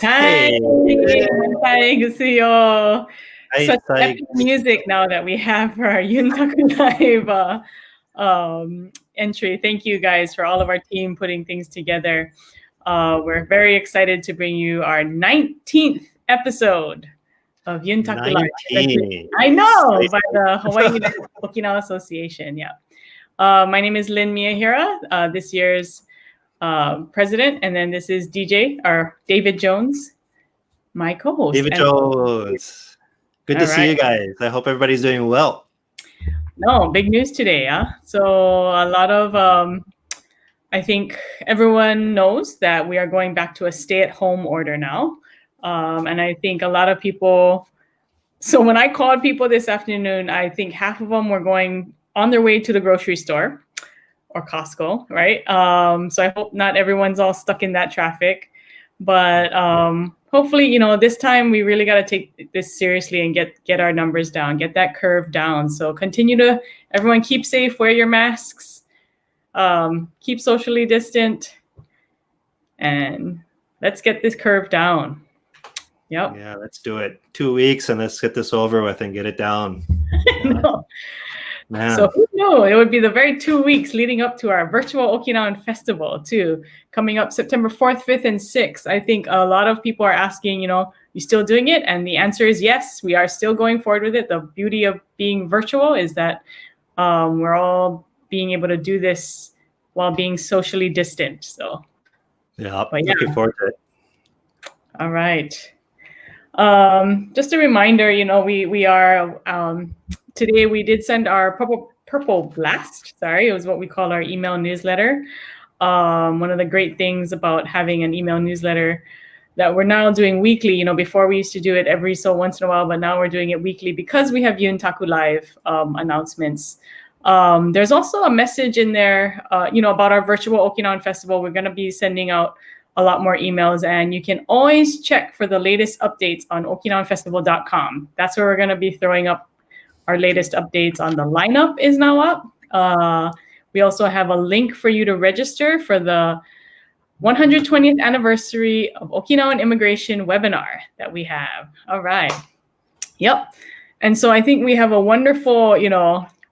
Hi, Hey, hi, Gusuyo. hi, Such hi. epic music now that we have for our Yuntaku Live entry. Thank you guys for all of our team putting things together. We're very excited to bring you our 19th episode of Yuntaku Live. 19. I know, by Seriously. the Hawaii Okinawa Association. Yeah. My name is Lynn Miyahira, this year's president, and then this is DJ, or David Jones, my co-host. David Jones. Good to see you guys. I hope everybody's doing well. No, big news today, huh? So a lot of, I think everyone knows that we are going back to a stay-at-home order now. And I think a lot of people, so when I called people this afternoon, I think half of them were going on their way to the grocery store or Costco, right? So I hope not everyone's all stuck in that traffic. But hopefully, this time we really got to take this seriously and get our numbers down, get that curve down. So continue to, everyone keep safe, wear your masks, keep socially distant, and let's get this curve down. Yep. Yeah, let's do it. 2 weeks and let's get this over with and get it down. No. Man. So who knew? It would be the very 2 weeks leading up to our virtual Okinawan festival too, coming up September 4th, 5th, and 6th. I think a lot of people are asking, you still doing it? And the answer is yes, we are still going forward with it. The beauty of being virtual is that we're all being able to do this while being socially distant. So yeah, looking forward to it. All right. Just a reminder, we are today we did send our purple blast. Sorry, it was what we call our email newsletter. One of the great things about having an email newsletter that we're now doing weekly, before we used to do it every so once in a while, but now we're doing it weekly because we have Yuntaku Live announcements. There's also a message in there, about our virtual Okinawan festival. We're going to be sending out a lot more emails, and you can always check for the latest updates on okinawanfestival.com. That's where we're going to be throwing up our latest updates on the lineup is now up. We also have a link for you to register for the 120th anniversary of Okinawan immigration webinar that we have. All right. Yep. And so I think we have a wonderful,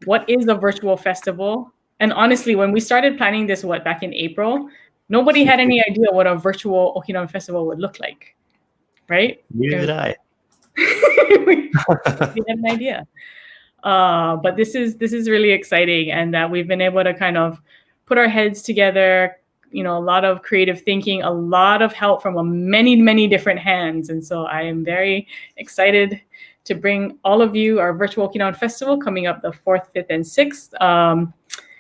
what is a virtual festival? And honestly, when we started planning this, back in April, nobody had any idea what a virtual Okinawan festival would look like, right? Neither did I. We had an idea. But this is really exciting, and that we've been able to kind of put our heads together, a lot of creative thinking, a lot of help from many, many different hands. And so I am very excited to bring all of you our virtual Okinawan festival coming up the 4th, 5th, and 6th.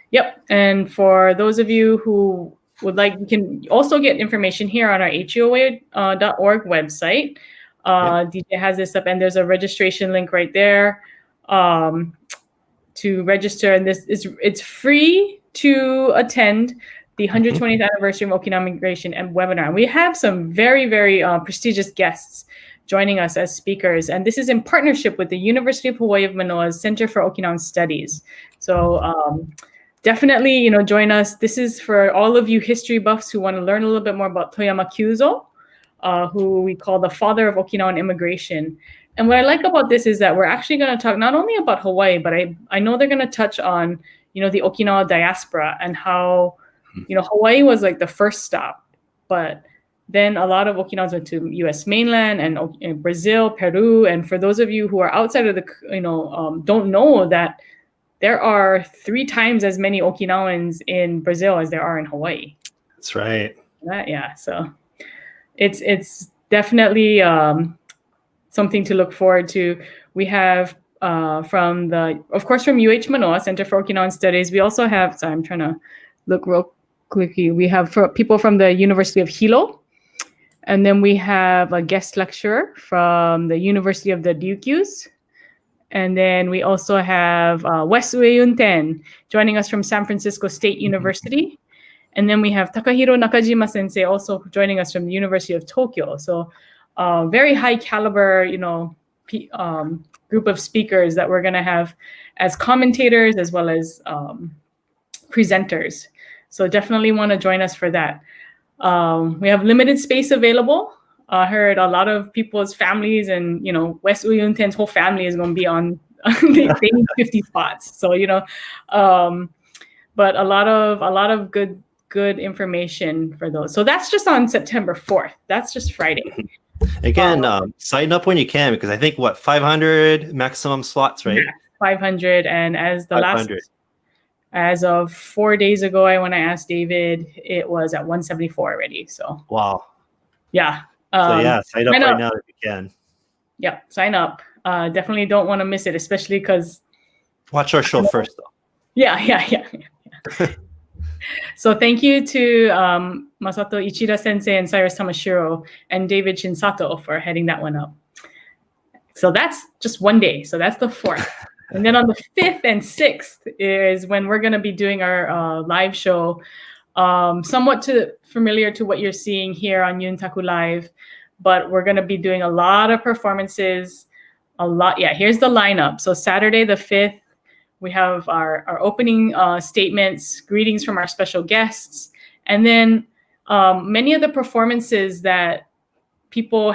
Yep. And for those of you who would like, you can also get information here on our HUOA.org website. DJ has this up, and there's a registration link right there to register. And it's free to attend the 120th anniversary of Okinawan Immigration and webinar. We have some very, very prestigious guests joining us as speakers, and this is in partnership with the University of Hawaii of Manoa's Center for Okinawan Studies. So definitely, join us. This is for all of you history buffs who want to learn a little bit more about Toyama Kyuzo, who we call the father of Okinawan immigration. And what I like about this is that we're actually going to talk not only about Hawaii, but I know they're going to touch on, the Okinawa diaspora and how, Hawaii was like the first stop, but then a lot of Okinawans went to U.S. mainland and Brazil, Peru. And for those of you who are outside of the, don't know that there are 3 times as many Okinawans in Brazil as there are in Hawaii. That's right. Yeah. So it's definitely something to look forward to. We have from UH Manoa Center for Okinawan Studies. We also have, so I'm trying to look real quickly. We have people from the University of Hilo, and then we have a guest lecturer from the University of the Ryukyus. And then we also have Wes Ueyunten joining us from San Francisco State University. And then we have Takahiro Nakajima sensei also joining us from the University of Tokyo. So very high caliber, group of speakers that we're going to have as commentators as well as presenters. So definitely want to join us for that. We have limited space available. heard a lot of people's families and, West Uyunten's whole family is going to be on, they need 50 spots. So, but a lot of good information for those. So that's just on September 4th. That's just Friday. Again, sign up when you can, because I think 500 maximum slots, right? Yeah, 500. And as of 4 days ago, when I asked David, it was at 174 already. So wow. Yeah. Sign up right now if you can. Yeah, sign up. Definitely don't want to miss it, especially because watch our show first, though. Yeah. So thank you to Masato Ichida Sensei and Cyrus Tamashiro and David Shinsato for heading that one up. So that's just one day. So that's the 4th. And then on the 5th and 6th is when we're going to be doing our live show, somewhat familiar to what you're seeing here on Yuntaku Live, but we're going to be doing a lot of performances. Here's the lineup. So Saturday the 5th, we have our opening statements, greetings from our special guests, and then many of the performances that people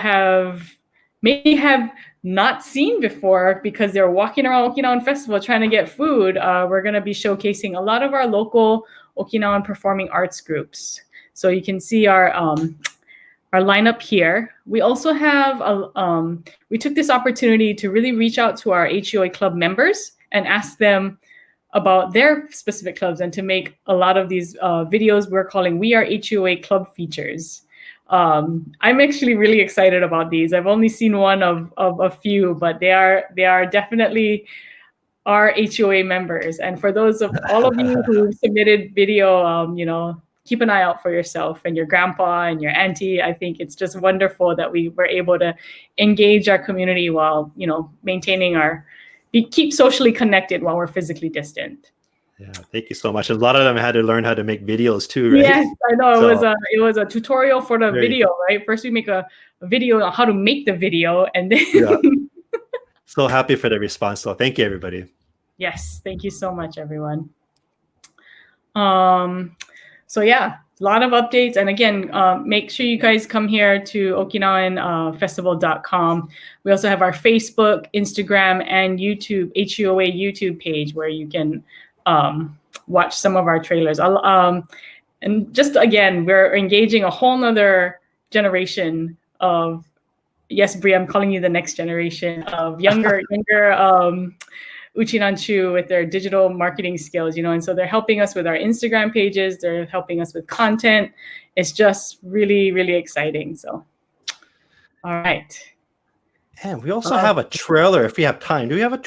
may have not seen before because they're walking around Okinawan Festival trying to get food. We're going to be showcasing a lot of our local Okinawan performing arts groups. So you can see our lineup here. We also have we took this opportunity to really reach out to our HUOA club members and ask them about their specific clubs and to make a lot of these videos we're calling We Are HUOA Club Features. I'm actually really excited about these. I've only seen one of a few, but they are definitely our HUOA members. And for those of all of you who submitted video, keep an eye out for yourself and your grandpa and your auntie. I think it's just wonderful that we were able to engage our community while, maintaining keep socially connected while we're physically distant. Yeah, thank you so much. A lot of them had to learn how to make videos too, right? Yes, I know. It was a tutorial for the video, right? First we make a video on how to make the video, and then So happy for the response, though. Thank you, everybody. Yes, thank you so much, everyone. So yeah, a lot of updates. And again, make sure you guys come here to okinawanfestival.com. We also have our Facebook, Instagram, and YouTube, HUOA YouTube page where you can watch some of our trailers. And just again, we're engaging a whole nother generation of, yes, Brie, I'm calling you the next generation of younger Uchinanchu with their digital marketing skills, and so they're helping us with our Instagram pages. They're helping us with content. It's just really, really exciting. So, all right. And we also have a trailer if we have time. Do we have a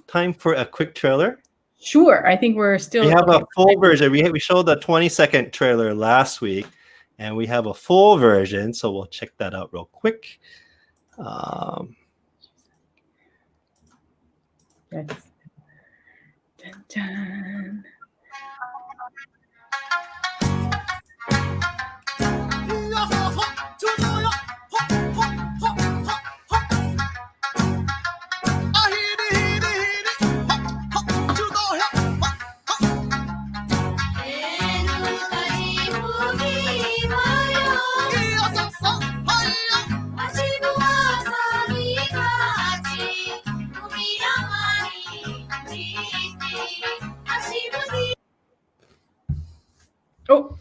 time for a quick trailer? Sure. I think we're still. We have a full version. We showed the 20-second trailer last week, and we have a full version. So we'll check that out real quick. Dun, dun. Oh.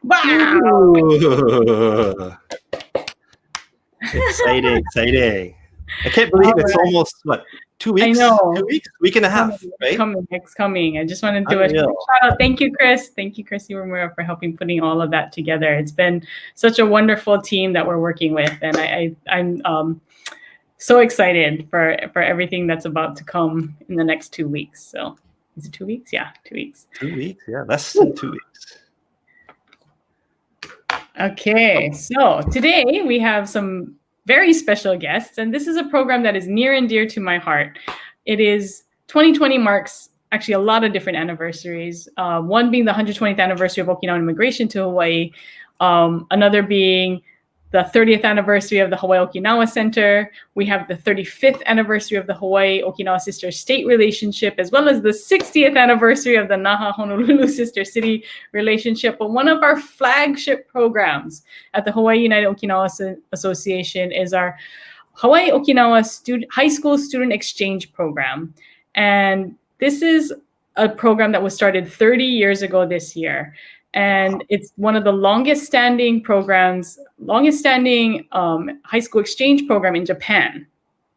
Wow! Ooh. Exciting. I can't believe it's almost, what, 2 weeks? I know. 2 weeks? Week and a half, right? It's coming. I just want to do a Unreal. shout out. Thank you, Chris. Thank you, Chris Iwamura, for helping putting all of that together. It's been such a wonderful team that we're working with, and I'm so excited for everything that's about to come in the next 2 weeks. So, is it 2 weeks? Yeah, 2 weeks. 2 weeks, yeah, less than 2 weeks. Okay, so today we have some very special guests, and this is a program that is near and dear to my heart. It is 2020 marks actually a lot of different anniversaries. One being the 120th anniversary of Okinawan immigration to Hawaii, another being the 30th anniversary of the Hawaii Okinawa Center. We have the 35th anniversary of the Hawaii Okinawa Sister State relationship, as well as the 60th anniversary of the Naha Honolulu Sister City relationship. But one of our flagship programs at the Hawaii United Okinawa Association is our Hawaii Okinawa High School Student Exchange program. And this is a program that was started 30 years ago this year. And it's one of the longest standing high school exchange program in Japan.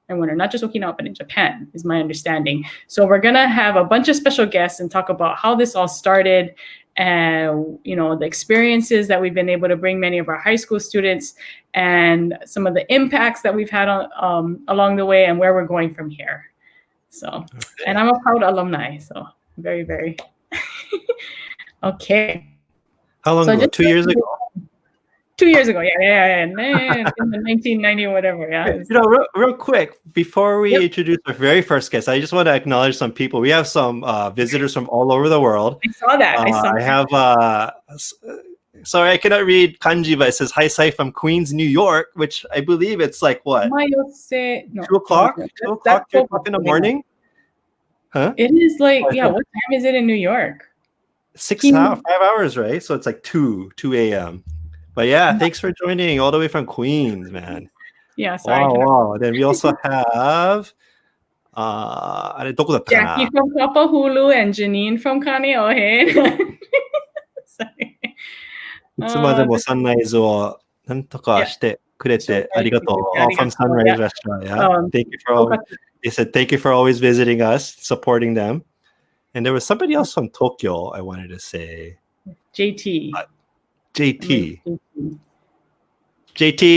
And winter, not just Okinawa, but in Japan, is my understanding. So we're gonna have a bunch of special guests and talk about how this all started, and the experiences that we've been able to bring many of our high school students, and some of the impacts that we've had along the way, and where we're going from here. So, okay. And I'm a proud alumni, so very, very okay. How long ago? 2 years ago? 2 years ago, yeah. In the 1990 or whatever, yeah. Real quick, before we introduce our very first guest, I just want to acknowledge some people. We have some visitors from all over the world. I saw that. I have, sorry, I cannot read kanji, but it says hi, Sai from Queens, New York, which I believe it's like what? 2 o'clock? 2 o'clock, 3 o'clock in the morning? Huh? It is like, what time is it in New York? 5 hours, right? So it's like 2 a.m. But yeah, thanks for joining all the way from Queens, man. Yeah, sorry. Wow. Then we also have Jackie from Kapahulu and Janine from Kaneohe. Sorry. いつまでもサンライズをなんとかしてくれてありがとう。All from Sunrise Restaurant, yeah. They said thank you for always visiting us, supporting them. And there was somebody else from Tokyo I wanted to say. JT,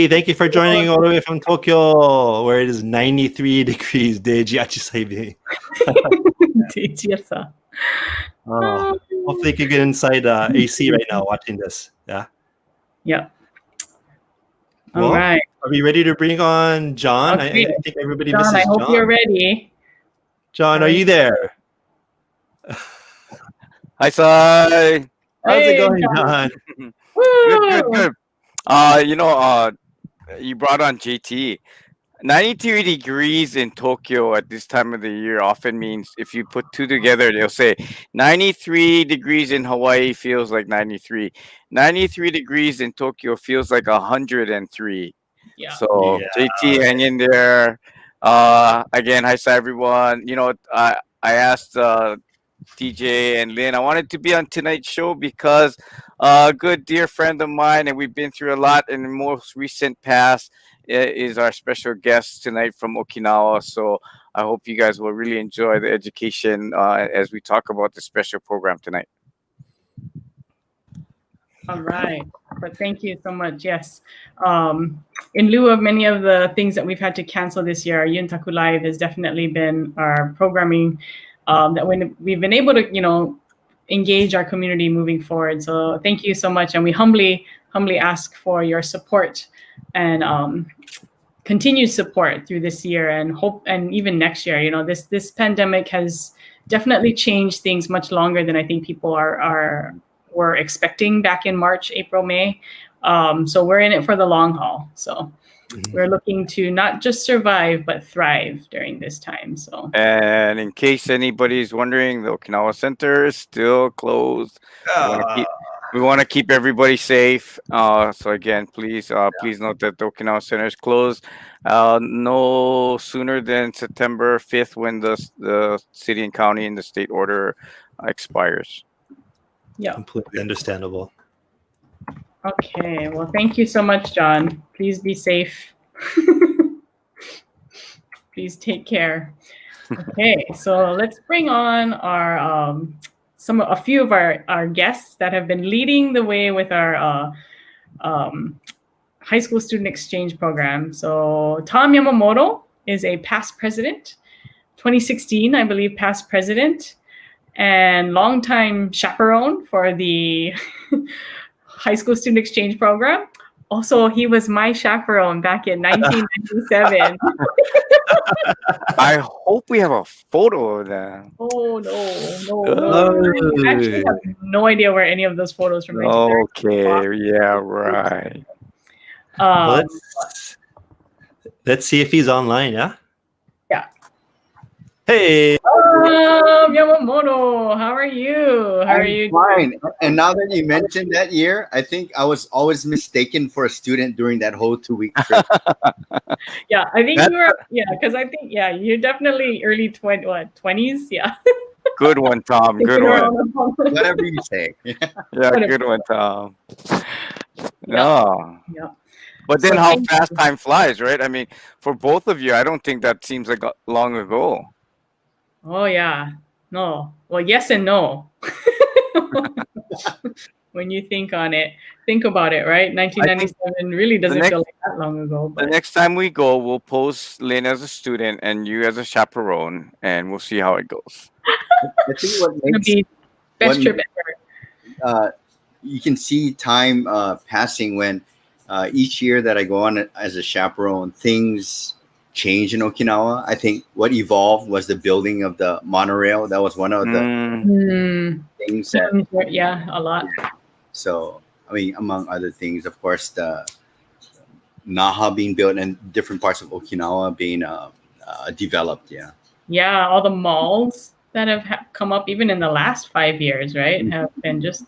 thank you for joining all the way from Tokyo, where it is 93 degrees. Deji Achisaibi. Hopefully you can get inside AC right now watching this. Yeah. Yeah. Well, all right. Are we ready to bring on John? Okay. I think everybody misses John. I hope you're ready. John, are you there? Hi, Sai. How's it going, John? Good. You brought on JT. 93 degrees in Tokyo at this time of the year often means, if you put two together, they'll say 93 degrees in Hawaii feels like 93. 93 degrees in Tokyo feels like 103. Yeah. So JT, hang in there. Again, hi, everyone. I asked DJ and Lynn, I wanted to be on tonight's show because a good dear friend of mine, and we've been through a lot in the most recent past, is our special guest tonight from Okinawa. So I hope you guys will really enjoy the education as we talk about the special program tonight. All right. But thank you so much. Yes. In lieu of many of the things that we've had to cancel this year, our Yuntaku Live has definitely been our programming that we've been able to, engage our community moving forward. So thank you so much. And we humbly ask for your support and continued support through this year and hope, and even next year. This pandemic has definitely changed things much longer than I think people were expecting back in March, April, May. So we're in it for the long haul. So we're looking to not just survive, but thrive during this time. So, and in case anybody's wondering, the Okinawa Center is still closed. We want to keep everybody safe. So again, please note that the Okinawa Center is closed no sooner than September 5th, when the city and county and the state order expires. Yeah, completely understandable. Okay, well, thank you so much, John. Please be safe. Please take care. Okay, so let's bring on our a few of our guests that have been leading the way with our high school student exchange program. So Tom Yamamoto is a past president, 2016, I believe, past president, and longtime chaperone for the high school student exchange program. Also, he was my chaperone back in 1997. I hope we have a photo of that. Oh, no. I actually have no idea where any of those photos from. Okay, yeah, right. Let's see if he's online, yeah? Yeah. Hey! Yamamoto, how are you? How are you? Fine. And now that you mentioned that year, I think I was always mistaken for a student during that whole 2-week trip. Yeah, I think you were. Yeah, because I think you're definitely early 20s. Yeah. Good one, Tom. Good one. Whatever you say. Yeah, good one, Tom. Yeah. But then how fast time flies, right? I mean, for both of you, I don't think that seems like long ago. Oh, yeah. No. Well, yes and no. When you think about it, right? 1997 really doesn't feel like that long ago. But the next time we go, we'll post Lynn as a student and you as a chaperone, and we'll see how it goes. I think what makes the best trip ever. You can see time passing when each year that I go on as a chaperone, things change in Okinawa. I think what evolved was the building of the monorail. That was one of the things that a lot. So I mean, among other things, of course, the Naha being built and different parts of Okinawa being developed. Yeah, all the malls that have come up even in the last 5 years, right, have been just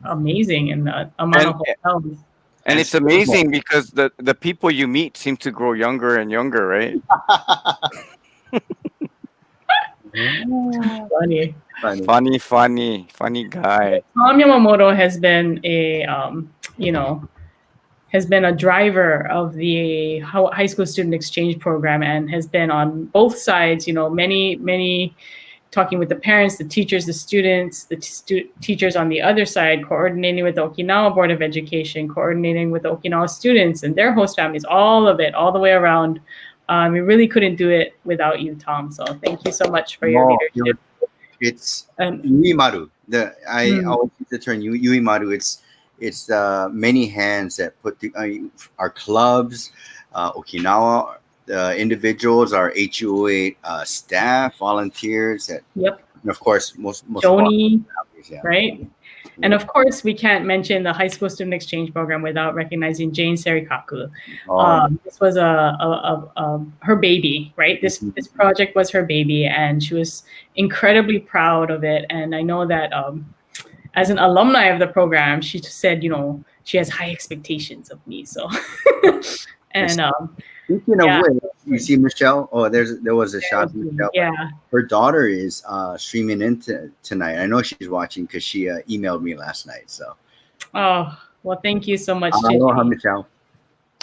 amazing in the amount of hotels. And it's amazing because the people you meet seem to grow younger and younger, right? Funny guy. Tom Yamamoto has been a driver of the high school student exchange program and has been on both sides, many talking with the parents, the teachers, the students, teachers on the other side, coordinating with the Okinawa Board of Education, coordinating with the Okinawa students and their host families, all of it, all the way around. We really couldn't do it without you, Tom. So thank you so much for your leadership. It's Yuimaru. I always use the term Yuimaru. It's many hands that put our clubs, Okinawa individuals, our HUOA staff, volunteers. And of course, most Joni, right? And of course, we can't mention the high school student exchange program without recognizing Jane Serikaku. This was her baby, right? This project was her baby, and she was incredibly proud of it. And I know that as an alumni of the program, she said, she has high expectations of me. So, and speaking of which, you see Michelle. Oh, there was a shot of Michelle. Yeah, her daughter is streaming in tonight. I know she's watching because she emailed me last night. So, oh well, thank you so much, aloha, Michelle.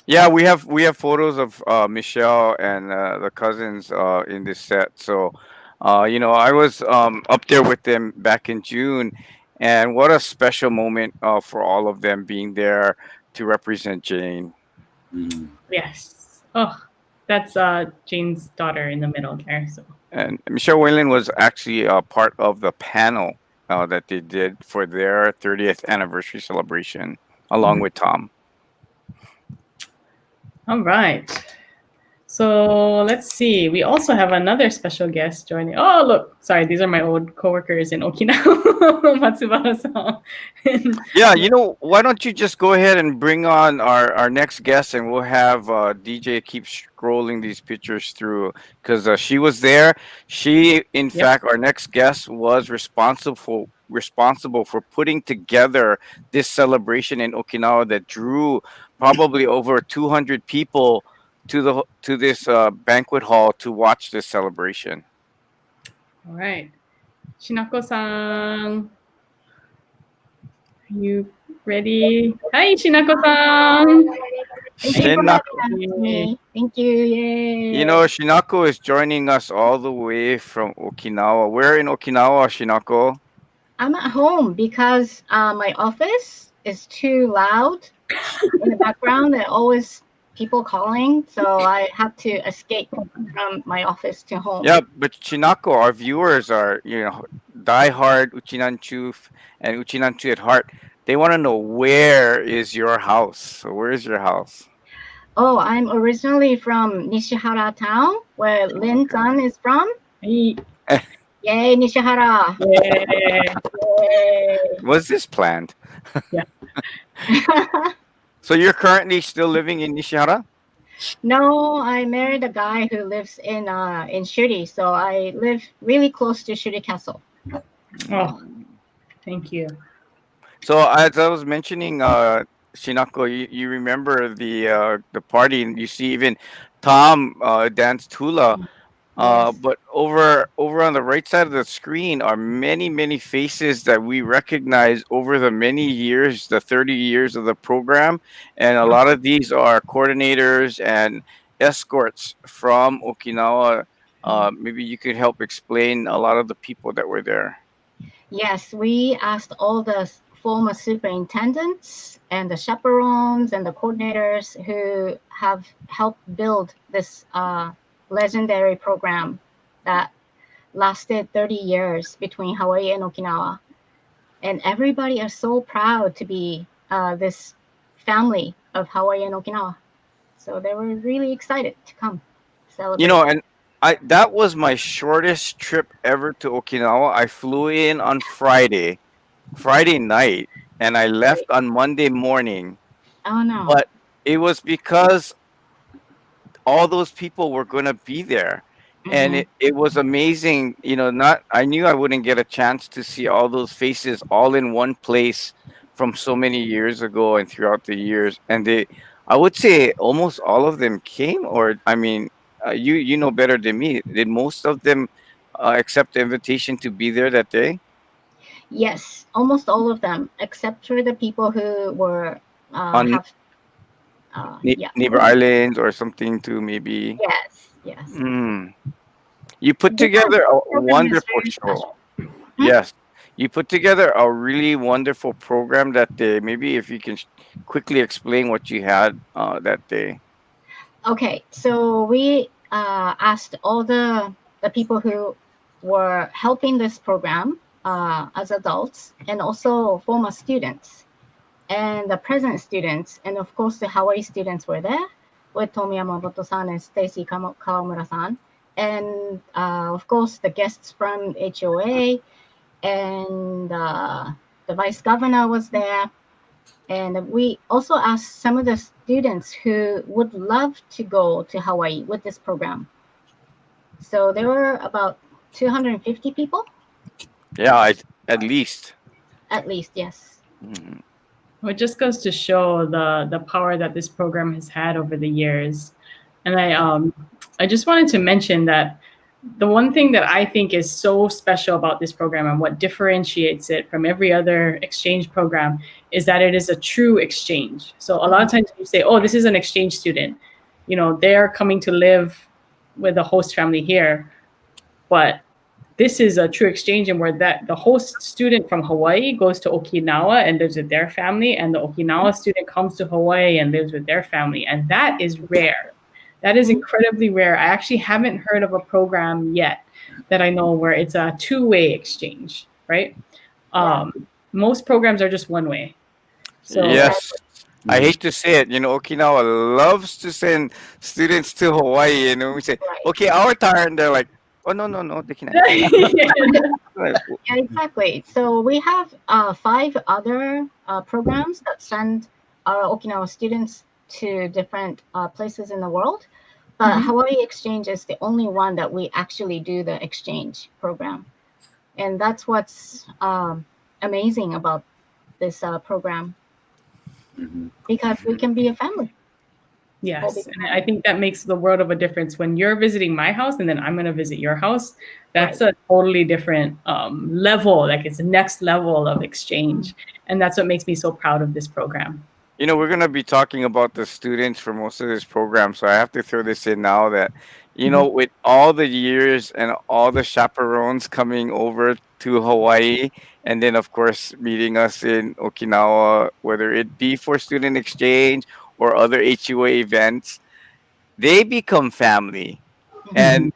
Yeah, we have photos of Michelle and the cousins in this set. So, I was up there with them back in June, and what a special moment for all of them being there to represent Jane. Yes. Oh, that's Jane's daughter in the middle there. So. And Michelle Whalen was actually a part of the panel that they did for their 30th anniversary celebration, along with Tom. All right. So let's see. We also have another special guest joining. Oh, look. Sorry, these are my old coworkers in Okinawa, Matsubara-san. Yeah, why don't you just go ahead and bring on our next guest, and we'll have DJ keep scrolling these pictures through because she was there. She, in fact, our next guest was responsible for putting together this celebration in Okinawa that drew probably over 200 people to this banquet hall to watch this celebration. All right, Shinako-san, Ready? Hi, Shinako-san. Thank you for having me. Thank you. Yay. You know, Shinako is joining us all the way from Okinawa. Where in Okinawa, Shinako? I'm at home because my office is too loud in the background. There are always people calling, so I have to escape from my office to home. Yeah, but Shinako, our viewers are, you know, diehard Uchinanchu and Uchinanchu at heart. They want to know, where is your house? So where is your house? Oh, I'm originally from Nishihara town, where Lin-san is from. Hey. Yay, Nishihara. Yay. Was this planned? Yeah. So you're currently still living in Nishihara? No, I married a guy who lives in Shuri, so I live really close to Shuri Castle. Oh, thank you. So as I was mentioning, Shinako, you remember the party, and you see even Tom danced hula. Yes. But over on the right side of the screen are many faces that we recognize over the many years, the 30 years of the program, and a lot of these are coordinators and escorts from Okinawa. Maybe you could help explain a lot of the people that were there. Yes, we asked all the former superintendents and the chaperones and the coordinators who have helped build this legendary program that lasted 30 years between Hawaii and Okinawa. And everybody is so proud to be this family of Hawaii and Okinawa. So they were really excited to come celebrate. You know, and that was my shortest trip ever to Okinawa. I flew in on Friday night, and I left on Monday morning. Oh no. But it was because all those people were going to be there. And it was amazing. You know, I knew I wouldn't get a chance to see all those faces all in one place from so many years ago and throughout the years. And I would say almost all of them came, or I mean, you know better than me. Did most of them accept the invitation to be there that day? Yes, almost all of them, except for the people who were On Neighbor Islands or something too, maybe. Yes. You put together a wonderful show. Yes, you put together a really wonderful program that day. Maybe if you can quickly explain what you had that day. Okay, so we asked all the people who were helping this program as adults, and also former students and the present students, and of course the Hawaii students were there with Tomi Yamamoto-san and Stacy Kawamura-san, and of course the guests from HUOA, and the vice governor was there. And we also asked some of the students who would love to go to Hawaii with this program. So there were about 250 people. Yeah, at least. At least, yes. Well, it just goes to show the power that this program has had over the years. And I just wanted to mention that the one thing that I think is so special about this program and what differentiates it from every other exchange program is that it is a true exchange. So a lot of times you say, oh, this is an exchange student. You know, they're coming to live with the host family here. But this is a true exchange, and where the host student from Hawaii goes to Okinawa and lives with their family, and the Okinawa student comes to Hawaii and lives with their family. And that is rare. That is incredibly rare. I actually haven't heard of a program yet that I know where it's a two-way exchange, right? Most programs are just one way. So yes. I hate to say it, you know, Okinawa loves to send students to Hawaii, and we say, okay, our turn. They're like, oh, no, they can't. Yeah, exactly. So we have 5 other programs that send our Okinawa students to different places in the world. But Hawaii Exchange is the only one that we actually do the exchange program. And that's what's amazing about this program. Because we can be a family. Yes, and I think that makes the world of a difference when you're visiting my house and then I'm going to visit your house. That's a totally different level, like it's the next level of exchange. And that's what makes me so proud of this program. You know, we're going to be talking about the students for most of this program. So I have to throw this in now that, you know, with all the years and all the chaperones coming over to Hawaii, and then, of course, meeting us in Okinawa, whether it be for student exchange or other HUA events, they become family. And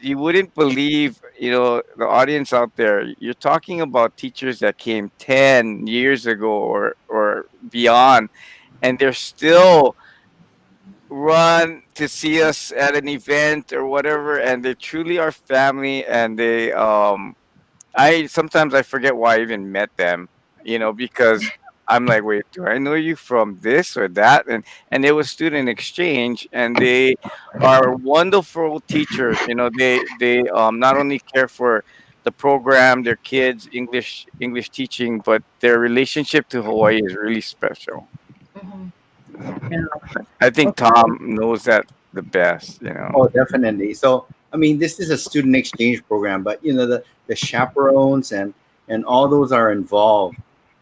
you wouldn't believe, you know, the audience out there, you're talking about teachers that came 10 years ago or beyond, and they're still run to see us at an event or whatever, and they truly are family. And they I sometimes I forget why I even met them, you know, because I'm like, wait, do I know you from this or that? And it was student exchange, and they are wonderful teachers. You know, they not only care for the program, their kids, English teaching, but their relationship to Hawaii is really special. Yeah. I think Tom knows that the best, you know. Oh, definitely. So, I mean, this is a student exchange program, but you know, the chaperones and all those are involved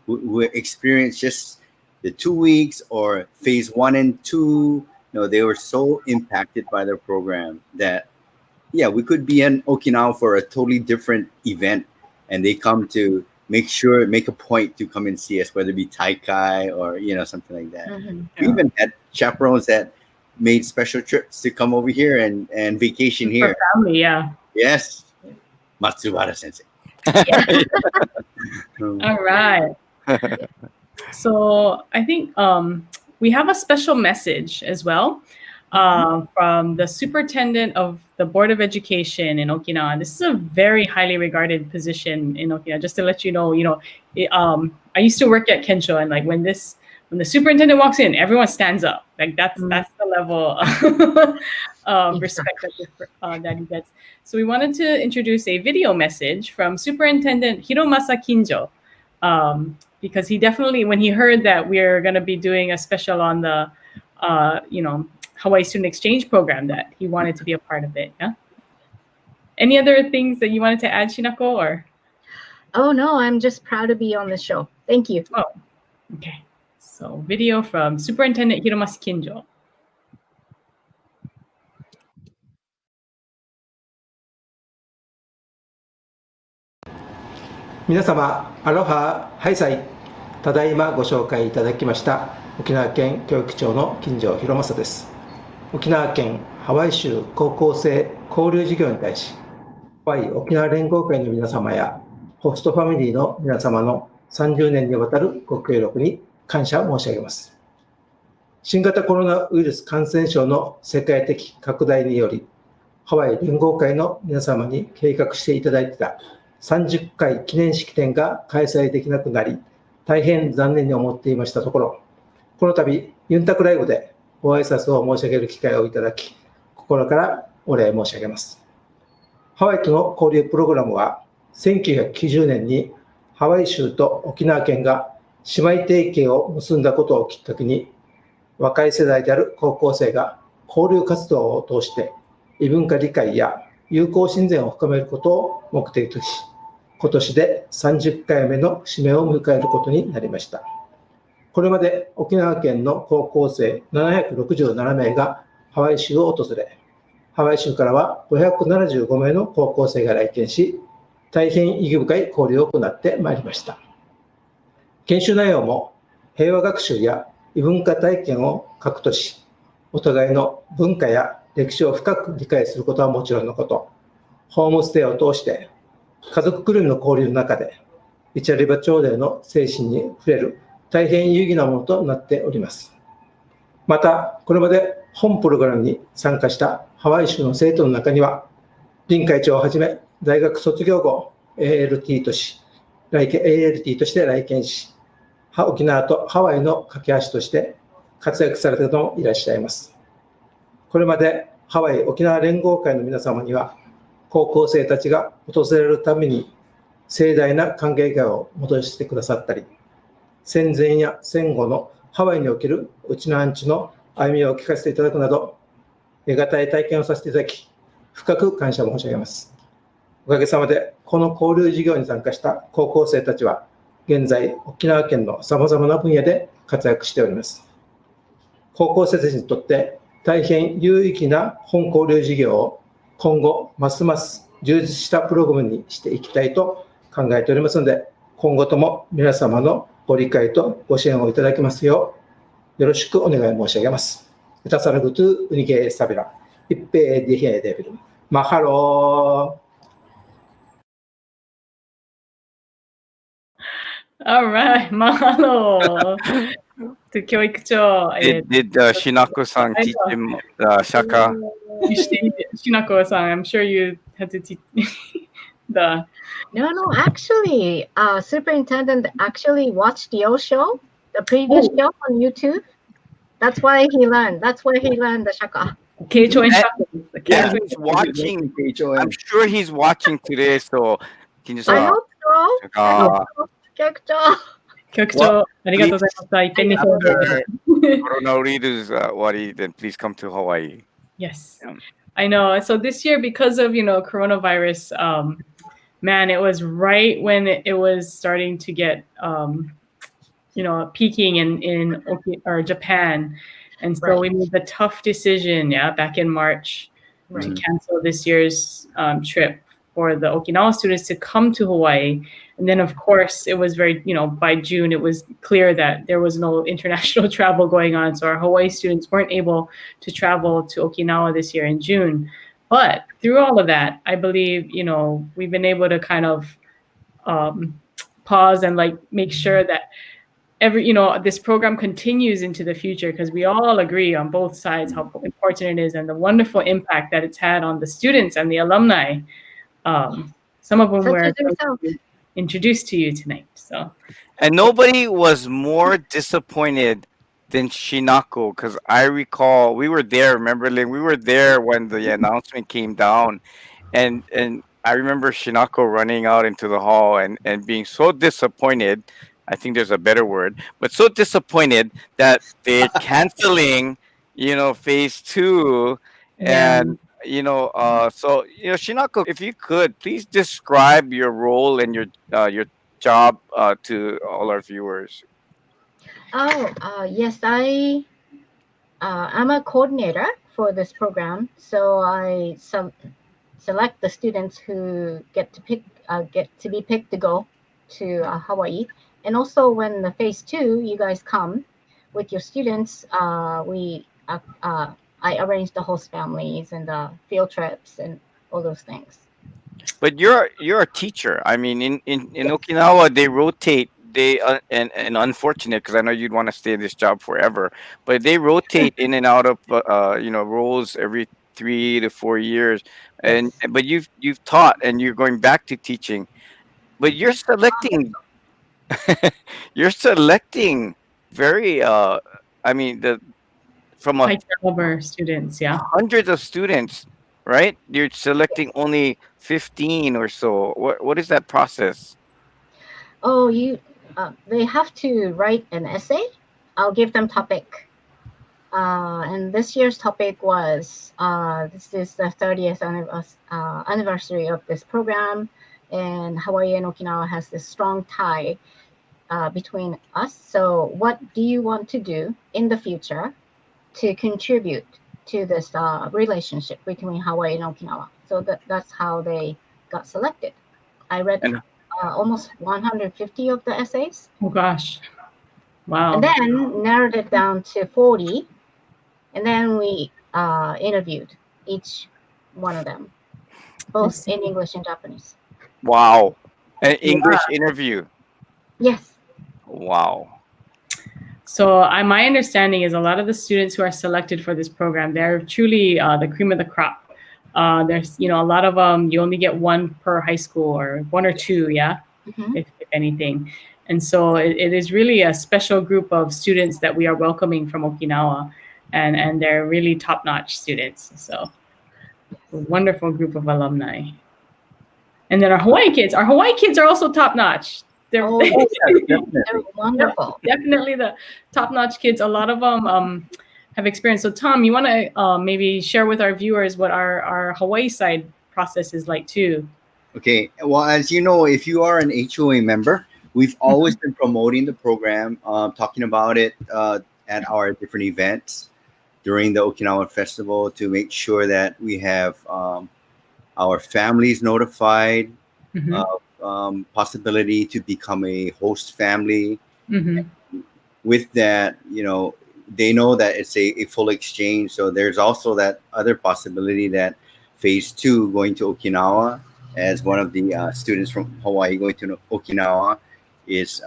who experience just the 2 weeks or phase 1 and 2. You know, they were so impacted by the program that, yeah, we could be in Okinawa for a totally different event, and they come to make a point to come and see us, whether it be Taikai or, you know, something like that. We even had chaperones that made special trips to come over here and vacation here. For family, yeah. Yes. Matsubara sensei. All right. So I think we have a special message as well from the superintendent of the Board of Education in Okinawa. This is a very highly regarded position in Okinawa. Just to let you know, I used to work at Kensho, and like when the superintendent walks in, everyone stands up. Like that's the level of respect that he gets. So we wanted to introduce a video message from Superintendent Hiromasa Kinjo, because he definitely, when he heard that we're going to be doing a special on the, Hawaii Student Exchange program, that he wanted to be a part of it. Yeah. Any other things that you wanted to add, Shinako, or? Oh no, I'm just proud to be on the show. Thank you. Oh, okay. So video from Superintendent Hiromasa Kinjo. 皆様、アロハ、ハイサイ。ただいまご紹介いただきました沖縄県教育長の金城博正です。沖縄県ハワイ州高校生交流事業に対し、ハワイ沖縄連合会の皆様やホストファミリーの皆様の30年にわたるご協力に感謝申し上げます。新型コロナウイルス感染症の世界的拡大により、ハワイ連合会の皆様に計画していただいていた30回記念式典が開催できなくなり、大変残念に思っていましたところ、この度、ユンタクライブでご挨拶を申し上げる機会をいただき、心からお礼申し上げます。ハワイとの交流プログラムは、1990年にハワイ州と沖縄県が姉妹提携を結んだことをきっかけに、若い世代である高校生が交流活動を通して異文化理解や友好親善を深めることを目的とし、今年で30回目の節目を迎えることになりました。これまで沖縄県の高校生767名がハワイ州を訪れ、ハワイ州からは575名の高校生が来県し、大変意義深い交流を行ってまいりました。研修内容も平和学習や異文化体験を核とし、お互いの文化や歴史を深く理解することはもちろんのこと、ホームステイを通して家族ぐるみの交流の中で、イチャリバ朝礼の精神に触れる大変有意義なものとなっております。また、これまで本プログラムに参加したハワイ州の生徒の中には、林会長をはじめ、大学卒業後、ALT として来県し、沖縄とハワイの架け橋として活躍された方もいらっしゃいます。これまでハワイ沖縄連合会の皆様には、高校生たちが訪れるために盛大な歓迎会を戻してくださったり、戦前や戦後のハワイにおけるうちなーんちの歩みを聞かせていただくなど、得難い体験をさせていただき、深く感謝申し上げます。おかげさまで、この交流事業に参加した高校生たちは、現在、沖縄県のさまざまな分野で活躍しております。高校生たちにとって大変有意義な本交流事業を今後、ますます充実したプログラムにしていきたいと考えておりますので、今後とも皆様のご理解とご支援をいただきますよう、よろしくお願い申し上げます。Tasalagutu unige sabira. Ippe dihe devilu. Mahalo. All right, mahalo to 教育長。Did Shinako-san teach him shaka? Shinako-san, I'm sure you had to teach the. No, actually, superintendent actually watched your show, the previous show on YouTube. That's why he learned. That's where he learned the shaka. Keicho and shaka. Yeah, he's watching. I'm sure he's watching today. So can you say? I hope so. 局長。局長、ありがとうございました。いっぺんにそうで。Corona readers, Wari, then please come to Hawaii. Yes, I know. So this year, because of coronavirus, man, it was right when it was starting to get peaking in Japan, and so we made the tough decision, back in March, to cancel this year's trip for the Okinawa students to come to Hawaii. And then, of course, it was very, by June, it was clear that there was no international travel going on. So our Hawaii students weren't able to travel to Okinawa this year in June. But through all of that, I believe, we've been able to kind of pause and make sure that this program continues into the future, because we all agree on both sides how important it is and the wonderful impact that it's had on the students and the alumni. Some of them were introduced to you tonight. And nobody was more disappointed than Shinako, because I recall we were there. Remember, Lynn? We were there when the announcement came down, and I remember Shinako running out into the hall and being so disappointed. I think there's a better word, but so disappointed that they're canceling, phase 2, and so Shinako, if you could please describe your role and your job to all our viewers. Yes, I'm a coordinator for this program, so I select the students who get to be picked to go to Hawaii. And also when the phase 2, you guys come with your students, I arrange the host families and the field trips and all those things. But you're a teacher. I mean, in Okinawa, they rotate. And unfortunate, because I know you'd want to stay in this job forever, but they rotate in and out of roles every 3 to 4 years. But you've taught and you're going back to teaching, but you're selecting. You're selecting very from high caliber students, hundreds of students, right? You're selecting only 15 or so. What is that process? Oh, they have to write an essay. I'll give them topic. And this year's topic was this is the 30th anniversary of this program, and Hawaii and Okinawa has this strong tie between us. So what do you want to do in the future to contribute to this relationship between Hawaii and Okinawa? So that's how they got selected. I read almost 150 of the essays. Oh gosh. Wow. And then narrowed it down to 40. And then we interviewed each one of them, both in English and Japanese. Wow. An English interview. Yes. Wow. So my understanding is a lot of the students who are selected for this program, they're truly the cream of the crop. There's, a lot of them, you only get one per high school or one or two, if anything. And so it is really a special group of students that we are welcoming from Okinawa, and they're really top-notch students. So a wonderful group of alumni. And then our Hawaii kids are also top-notch. They're wonderful. Definitely the top-notch kids. A lot of them have experienced. So Tom, you want to maybe share with our viewers what our Hawaii side process is like too? Okay. Well, as you know, if you are an HUA member, we've always been promoting the program, talking about it at our different events during the Okinawa Festival to make sure that we have our families notified of possibility to become a host family. With that, they know that it's a full exchange. So there's also that other possibility that phase 2 going to Okinawa as one of the students from Hawaii going to Okinawa is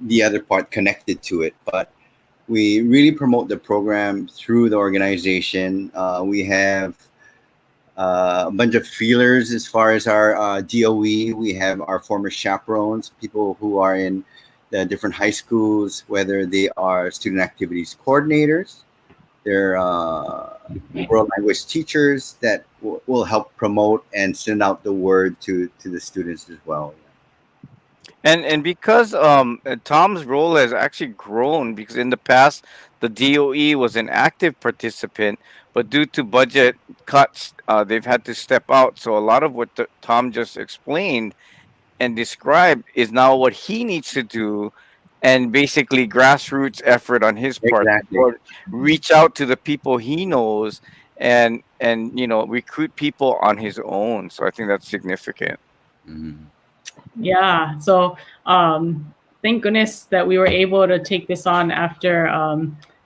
the other part connected to it. But we really promote the program through the organization. We have a bunch of feelers as far as our DOE. We have our former chaperones, people who are in the different high schools, whether they are student activities coordinators, they're world language teachers that will help promote and send out the word to the students as well. And because Tom's role has actually grown, because in the past the DOE was an active participant, but due to budget cuts, they've had to step out. So a lot of what Tom just explained and described is now what he needs to do, and basically grassroots effort on his part. Exactly. Or reach out to the people he knows and recruit people on his own. So I think that's significant. Yeah. So thank goodness that we were able to take this on after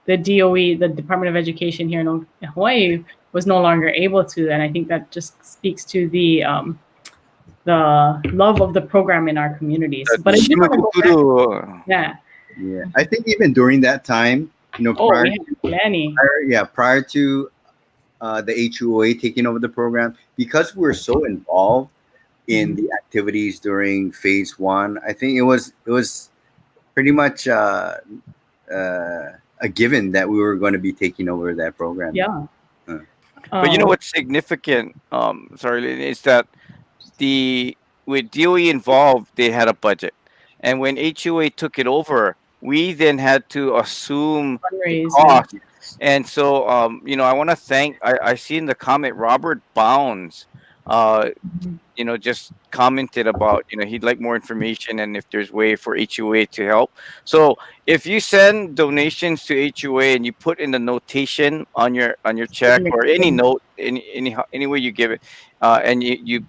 the DOE, the Department of Education here in Hawaii, was no longer able to. And I think that just speaks to the love of the program in our communities. But I do want to go back. Yeah. I think even during that time, prior to the HUOA taking over the program, because we're so involved in the activities during phase 1, I think it was pretty much a given that we were going to be taking over that program. Yeah. But what's significant, is that with DOE involved, they had a budget, and when HUA took it over, we then had to assume cost. And so I want to thank, I see in the comment Robert Bounds just commented about he'd like more information and if there's way for HUA to help. So if you send donations to HUA and you put in the notation on your check or any note, any way you give it, and you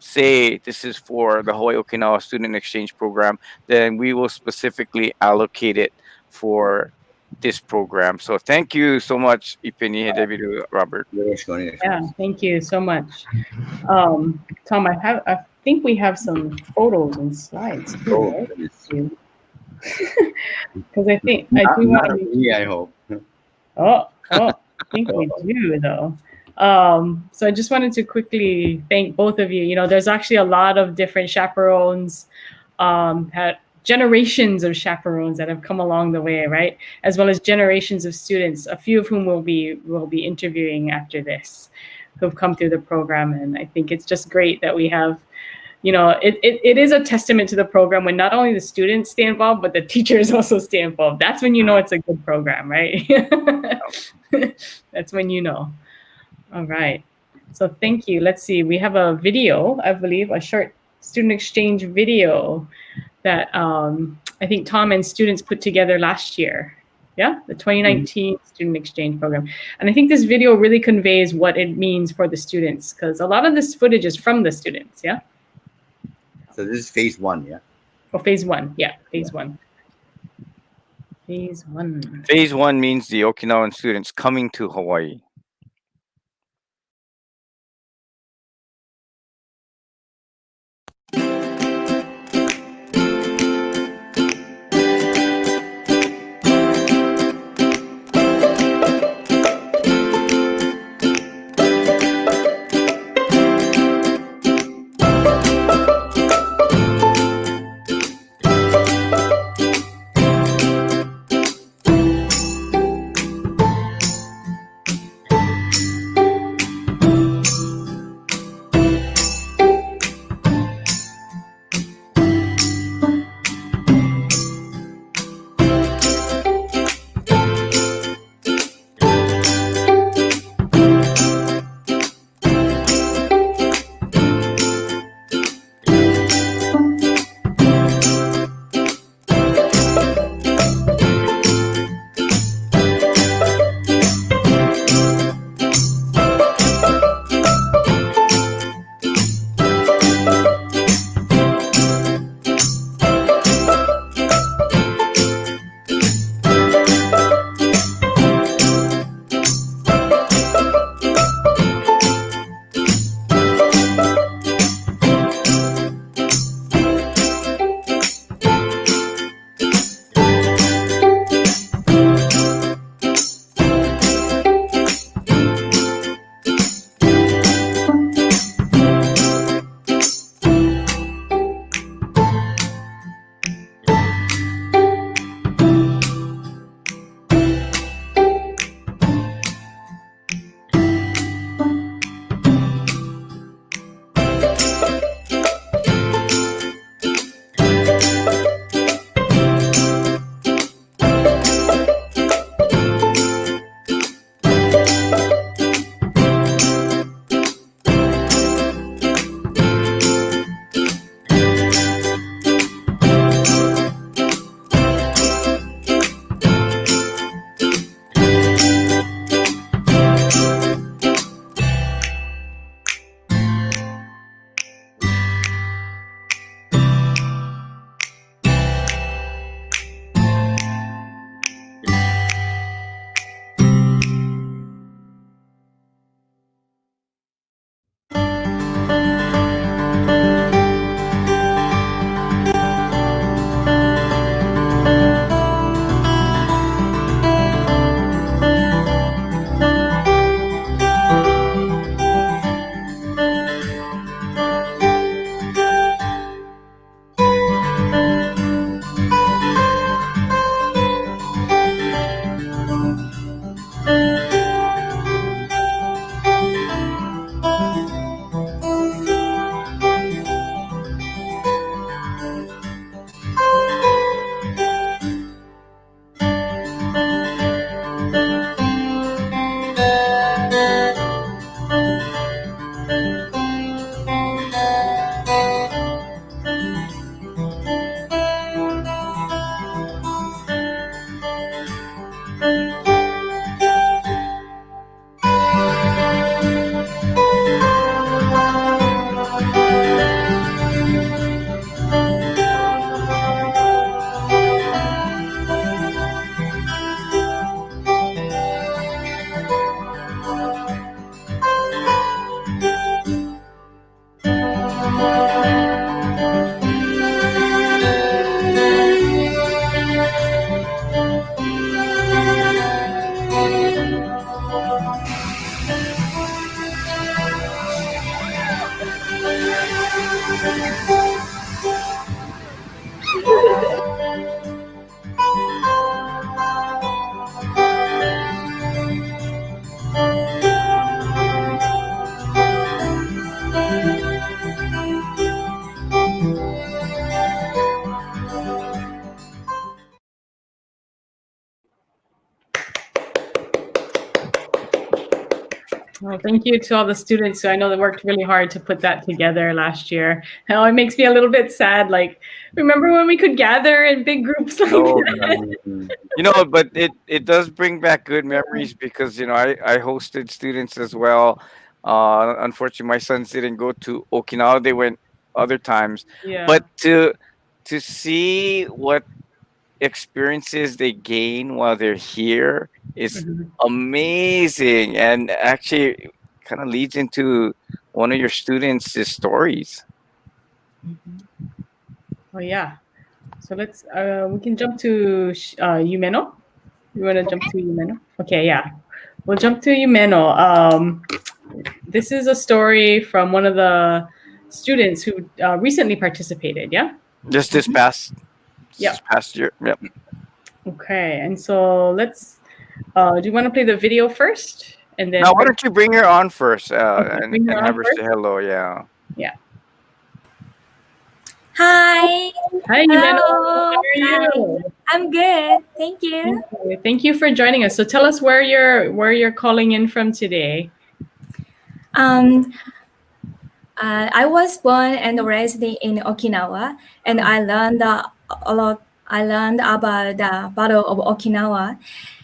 say this is for the Hawaii Okinawa Student Exchange program, then we will specifically allocate it for this program. So thank you so much, Ipeni, David, Robert. Yeah, thank you so much. Tom, I think we have some photos and slides too, right? Because I think I do want to. I hope. I think we do though. So I just wanted to quickly thank both of you. There's actually a lot of different chaperones, generations of chaperones that have come along the way, right? As well as generations of students, a few of whom we'll be interviewing after this, who've come through the program. And I think it's just great that we have, it is a testament to the program when not only the students stay involved, but the teachers also stay involved. That's when it's a good program, right? That's when All right. So thank you. Let's see. We have a video, I believe, a short student exchange video that I think Tom and students put together last year. Yeah, the 2019 student exchange program. And I think this video really conveys what it means for the students, because a lot of this footage is from the students. Yeah. So this is phase 1, yeah? Oh, phase 1. Yeah, phase 1. Phase 1. Phase 1 means the Okinawan students coming to Hawaii. Well, thank you to all the students who I know that worked really hard to put that together last year. Now it makes me a little bit sad. Like, remember when we could gather in big groups like Oh, that? but it does bring back good memories because I hosted students as well. Unfortunately, my sons didn't go to Okinawa; they went other times. Yeah. But to see what experiences they gain while they're here is Mhm. amazing, and actually kind of leads into one of your students' stories. Oh yeah. So let's we can jump to Yumeno. You want to jump to Yumeno? Okay, yeah. We'll jump to Yumeno. This is a story from one of the students who recently participated. Yeah. Just this past year. Yep. Okay, and so let's. Do you want to play the video first, and then Now, why don't you bring her on first and bring her on have her first? say hello? Yeah. Yeah. Hi. Hi, Yumeno. Hello. How are you? I'm good. Thank you. Thank you for joining us. So tell us where you're calling in from today. I was born and raised in Okinawa, and I learned a lot. I learned about the Battle of Okinawa,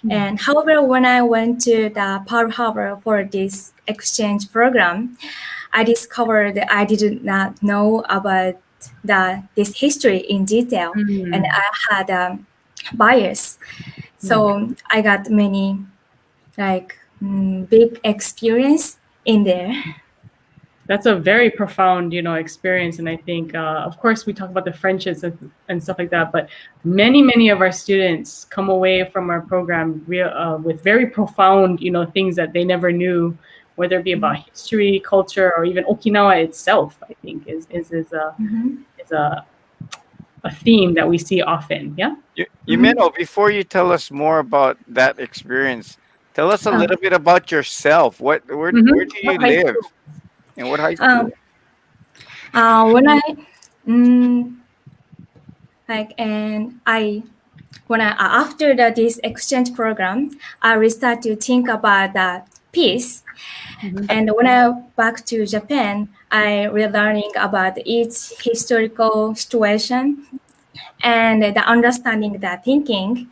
and however, when I went to the Pearl Harbor for this exchange program, I discovered that I did not know about this history in detail, and I had bias. So I got many big experience in there. That's a very profound, experience. And I think, of course, we talk about the friendships and stuff like that, but many of our students come away from our program with very profound, things that they never knew, whether it be about history, culture, or even Okinawa itself. I think is a theme that we see often. Yeah. Yumeno, before you tell us more about that experience, tell us a little bit about yourself. Where do you live? And what high school? When I after this exchange program, I started to think about the peace. And when I back to Japan, I relearning about its historical situation and the understanding the thinking.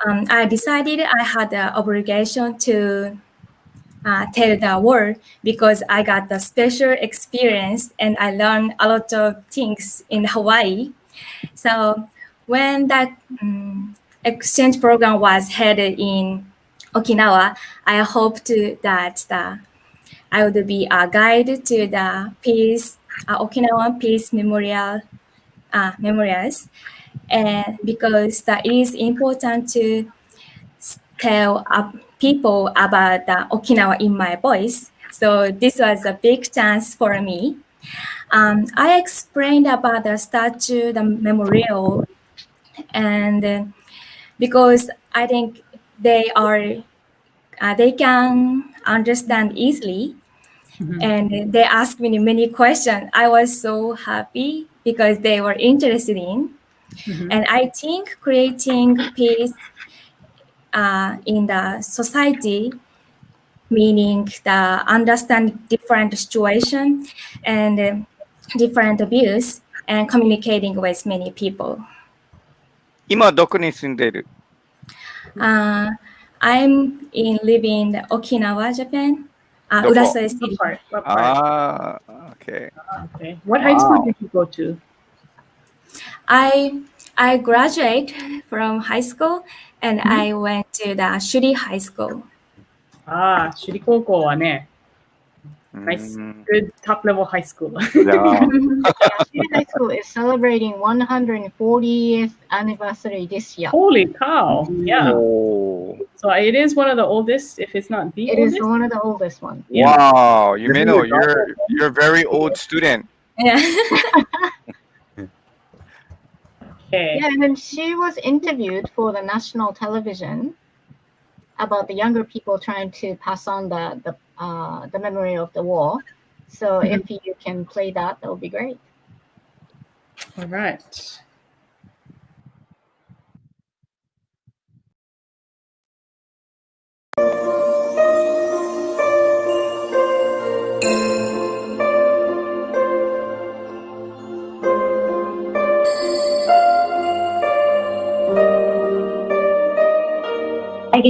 I decided I had the obligation to tell the world because I got the special experience and I learned a lot of things in Hawaii. So when that exchange program was held in Okinawa, I hoped that I would be a guide to the Okinawan Peace Memorials, and because that is important to tell people about Okinawa in my voice. So this was a big chance for me. I explained about the statue, the memorial, and because I think they can understand easily, and they asked me many questions. I was so happy because they were interested in, and I think creating peace in the society, meaning the understand different situation and different views and communicating with many people. 今どこに住んでる? I'm living in Okinawa, Japan. Urasoe City. What part? Okay. Okay. What high school did you go to? I graduated from high school and I went to the Shuri High School. Shuri Koukou wa ne. Nice, good top-level high school. Yeah. Shuri High School is celebrating 140th anniversary this year. Holy cow! Yeah. Oh. So it is one of the oldest, if it's not the oldest. It is one of the oldest ones. Yeah. Wow, Yumeno, you're a very old student. Yeah. Okay. Yeah, and then she was interviewed for the national television about the younger people trying to pass on the memory of the war. So if you can play that would be great. All right.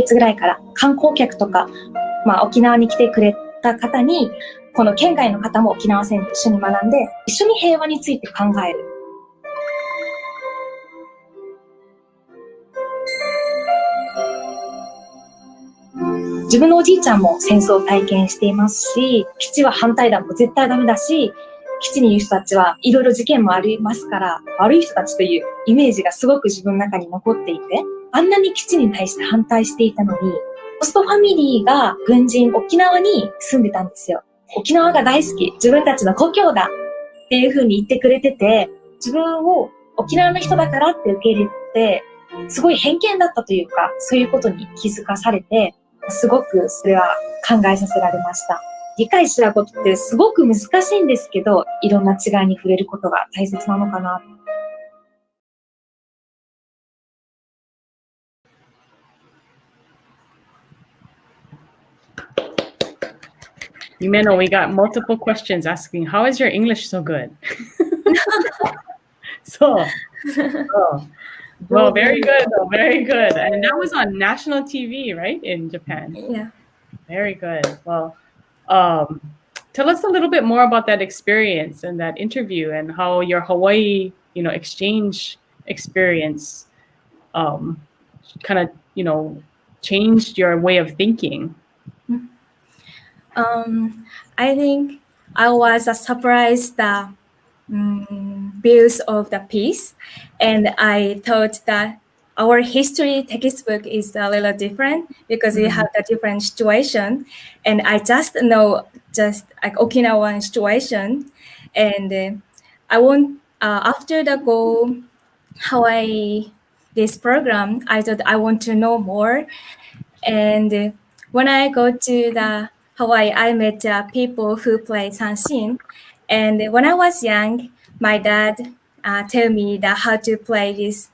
月ぐらいから観光客とか、沖縄に来てくれた方に、この県外の方も沖縄戦と一緒に学んで、一緒に平和について考える。自分のおじいちゃんも戦争を体験していますし、基地は反対だも絶対ダメだし、基地にいる人たちはいろいろ事件もありますから、悪い人たちというイメージがすごく自分の中に残っていて、あんなに基地に対して反対していたのに、ホストファミリーが軍人、沖縄に住んでたんですよ。沖縄が大好き、自分たちの故郷だっていう風に言ってくれてて、自分を沖縄の人だからって受け入れて、すごい偏見だったというか、そういうことに気づかされて、すごくそれは考えさせられました。理解し合うことってすごく難しいんですけど、いろんな違いに触れることが大切なのかな。Ximena, we got multiple questions asking, how is your English so good? Well, very good, though, very good. And that was on national TV, right, in Japan? Yeah. Very good. Well, tell us a little bit more about that experience and that interview and how your Hawaii, exchange experience kind of, changed your way of thinking. I think I was surprised the views of the piece, and I thought that our history textbook is a little different because we have a different situation, and I just know like Okinawan situation, and I want after the go Hawaii this program, I thought I want to know more, and when I go to the Hawaii, I met people who play sanshin. And when I was young, my dad told me that how to play this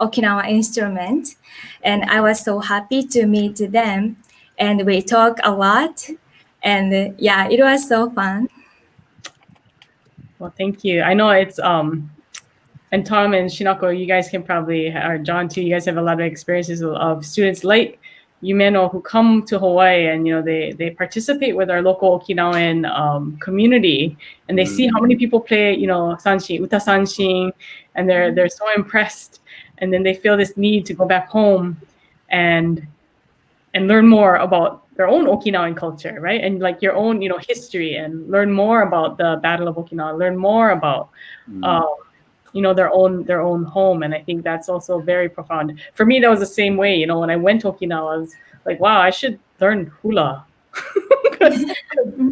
Okinawa instrument. And I was so happy to meet them. And we talk a lot. And it was so fun. Well, thank you. I know it's and Tom and Shinako, you guys can probably, or John too, you guys have a lot of experiences of students like Yumeno who come to Hawaii and they participate with our local Okinawan community, and they see how many people play sanshin, uta sanshin, and they're so impressed, and then they feel this need to go back home and learn more about their own Okinawan culture, right? And like your own history, and learn more about the Battle of Okinawa, learn more about their own home. And I think that's also very profound. For me, that was the same way. When I went to Okinawa, I was like, wow, I should learn hula. Because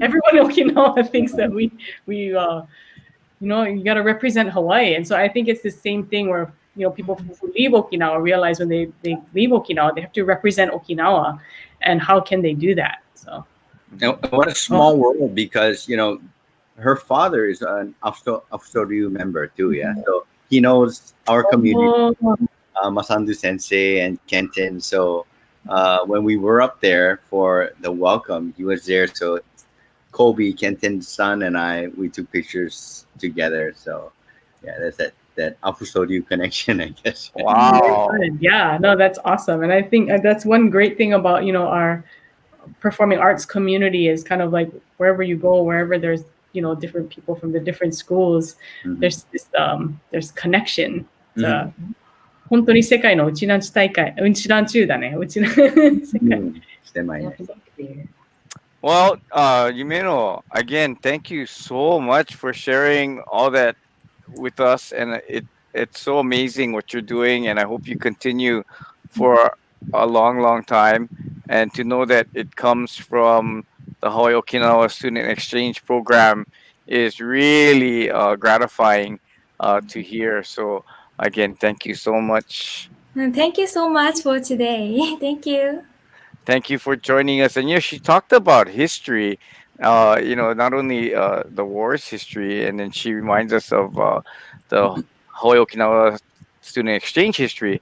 everyone in Okinawa thinks that we you got to represent Hawaii. And so I think it's the same thing where, people who leave Okinawa realize when they leave Okinawa, they have to represent Okinawa. And how can they do that? So, what a small world, because, her father is an Afsoryu member too, yeah. So he knows our community, Masandu Sensei and Kenton. So when we were up there for the welcome, he was there. So Kobe, Kenton's son, and we took pictures together. So yeah, that's that Afsoryu connection, I guess. Wow. Yeah, no, that's awesome. And I think that's one great thing about our performing arts community is kind of like wherever you go, wherever there's different people from the different schools, there's this there's connection. 本当に世界のうちなんち大会、うんちなんちゅうだね。うちの世界。Well, Yumeno, again, thank you so much for sharing all that with us, and it's so amazing what you're doing, and I hope you continue for a long time, and to know that it comes from the Hawaii Okinawa Student Exchange program is really gratifying to hear. So again, thank you so much. Thank you so much for today. Thank you. Thank you for joining us. And she talked about history, not only the war's history, and then she reminds us of the Hawaii Okinawa Student Exchange history.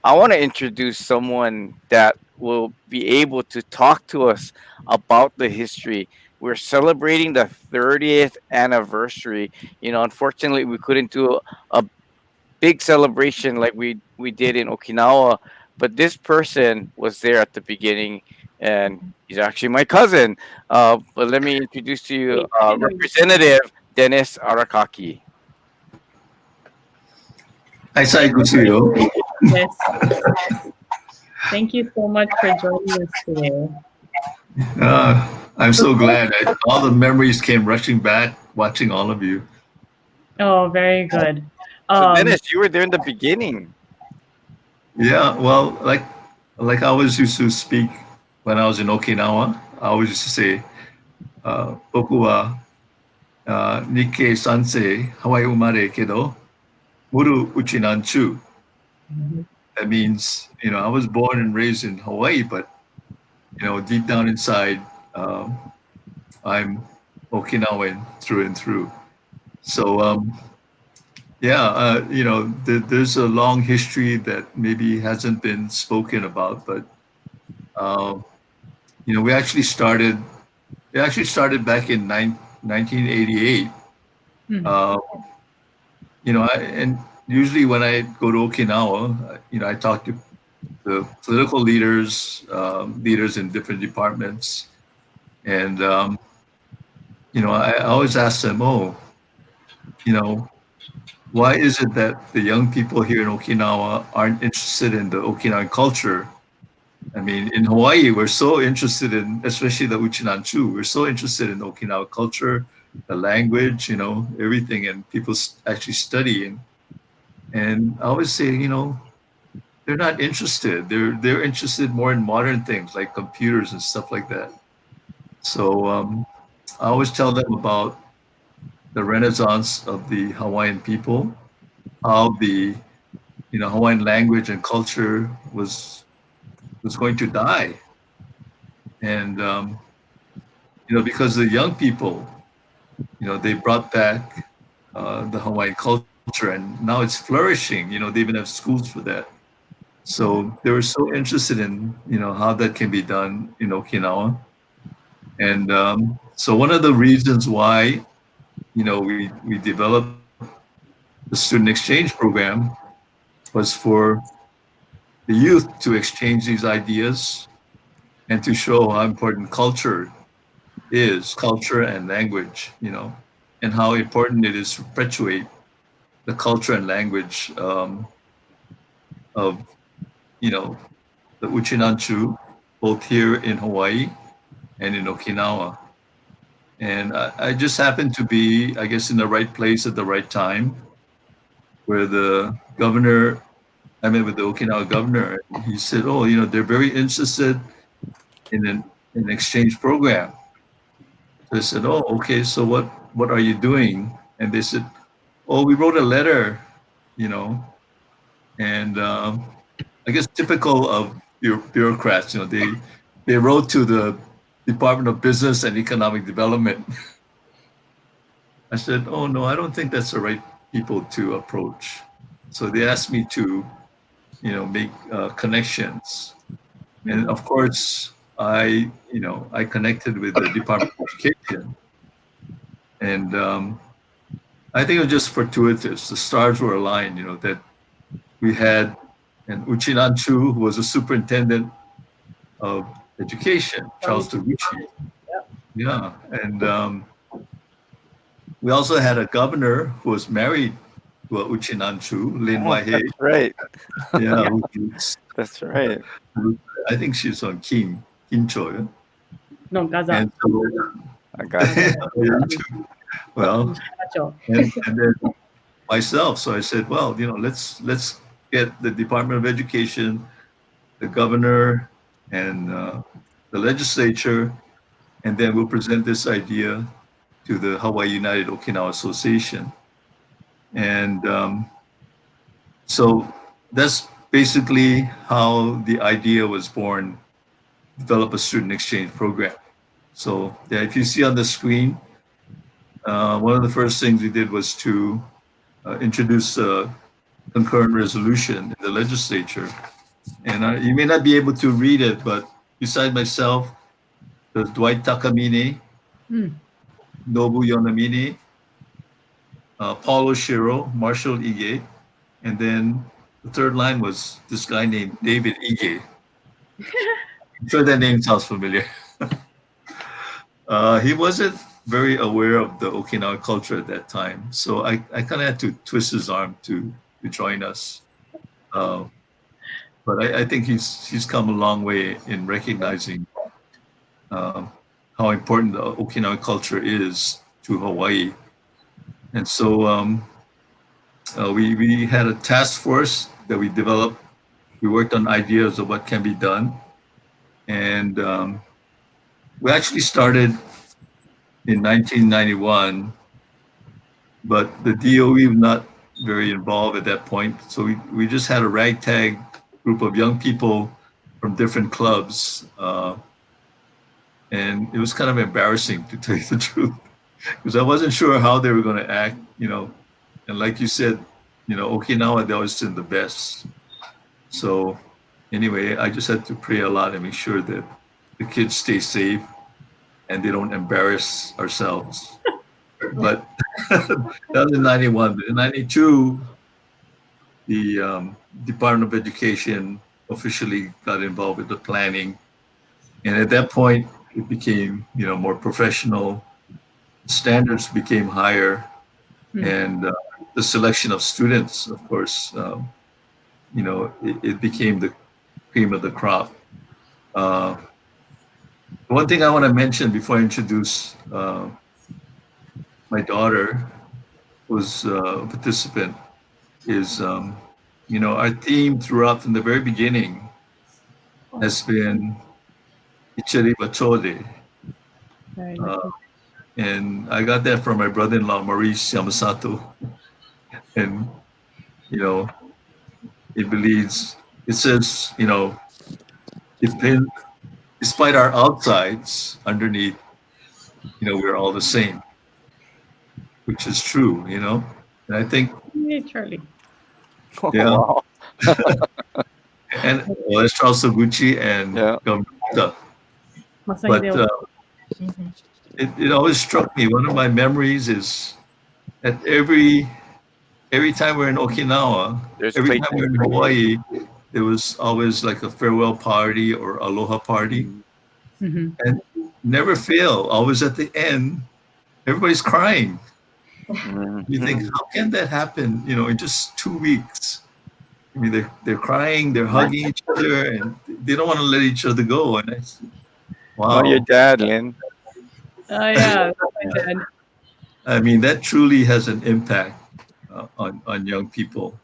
I want to introduce someone that will be able to talk to us about the history. We're celebrating the 30th anniversary. Unfortunately, we couldn't do a big celebration like we did in Okinawa, but this person was there at the beginning, and he's actually my cousin. But let me introduce to you Representative Dennis Arakaki. Yes. Thank you so much for joining us today. I'm so glad. All the memories came rushing back watching all of you. Oh, very good. So Dennis, you were there in the beginning. Yeah, well, like I always used to speak when I was in Okinawa. I always used to say, "Boku wa Nikkei Sansei Hawaii umare kedo muru uchi nanchu." That means, I was born and raised in Hawaii, but deep down inside, I'm Okinawan through and through. So, there's a long history that maybe hasn't been spoken about, but we actually started. It actually started back in 1988. And usually when I go to Okinawa, I talk to the political leaders, leaders in different departments, and I always ask them, why is it that the young people here in Okinawa aren't interested in the Okinawan culture? I mean, in Hawaii, we're so interested in, especially the Uchinanchu, we're so interested in Okinawa culture, the language, everything, and people actually study. And I always say, they're not interested. They're interested more in modern things like computers and stuff like that. So I always tell them about the renaissance of the Hawaiian people, how the Hawaiian language and culture was going to die, and because the young people, they brought back the Hawaiian culture, and now it's flourishing. They even have schools for that. So they were so interested in how that can be done in Okinawa, and so one of the reasons why we developed the student exchange program was for the youth to exchange these ideas and to show how important culture is, culture and language, and how important it is to perpetuate the culture and language of the Uchinanchu, both here in Hawaii and in Okinawa. And I just happened to be, I guess, in the right place at the right time, where the governor, I met with the Okinawa governor. He said, "Oh, they're very interested in an exchange program." So I said, "Oh, okay. So what are you doing?" And they said, "Oh, we wrote a letter, and I guess typical of bureaucrats, they wrote to the Department of Business and Economic Development." I said, "Oh no, I don't think that's the right people to approach." So they asked me to, make connections, and of course, I connected with the Department of Education, and I think it was just fortuitous. The stars were aligned, that we had an Uchinanchu who was a superintendent of education, Charles Taguchi. Yeah, and we also had a governor who was married to a Uchinanchu, Lin Waihe. That's right. Yeah, that's right. I think she's on Kincho. No, Gaza. And so, I got it. Well, and then myself. So I said, well, let's get the Department of Education, the governor, and the legislature, and then we'll present this idea to the Hawaii United Okinawa Association. And so that's basically how the idea was born, develop a student exchange program. So yeah, if you see on the screen, one of the first things we did was to introduce a concurrent resolution in the legislature. And you may not be able to read it, but beside myself, there's Dwight Takamine, Nobu Yonamine, Paul Oshiro, Marshall Ige, and then the third line was this guy named David Ige. I'm sure that name sounds familiar. He wasn't very aware of the Okinawa culture at that time, so I kind of had to twist his arm to join us. But I think he's come a long way in recognizing how important the Okinawa culture is to Hawaii. And so we had a task force that we developed. We worked on ideas of what can be done. And we actually started in 1991, but the DOE was not very involved at that point. So we just had a ragtag group of young people from different clubs. And it was kind of embarrassing, to tell you the truth, because I wasn't sure how they were going to act, And like you said, Okinawa, they always did the best. So anyway, I just had to pray a lot and make sure that the kids stay safe and they don't embarrass ourselves. But that was in 91. In 92, the Department of Education officially got involved with the planning. And at that point, it became, more professional. Standards became higher. And the selection of students, of course, it became the cream of the crop. One thing I want to mention before I introduce my daughter, who's a participant, is, our theme throughout from the very beginning has been Ichiri Bachode. And I got that from my brother-in-law, Maurice Yamasato. And, it says, despite our outsides, underneath, we're all the same, which is true, And I think, Hey, Charlie. yeah. Wow. And that's Charles Soguchi and Governor Buddha. But it always struck me. One of my memories is that every time we're in Okinawa, every time we're in Hawaii, there was always like a farewell party or aloha party. And never fail, always at the end, everybody's crying. You think, how can that happen, in just 2 weeks? I mean, they're crying, they're hugging each other, and they don't want to let each other go. And I said, wow. Oh, your dad, Lynn. Oh, yeah. My dad. I mean, that truly has an impact on young people.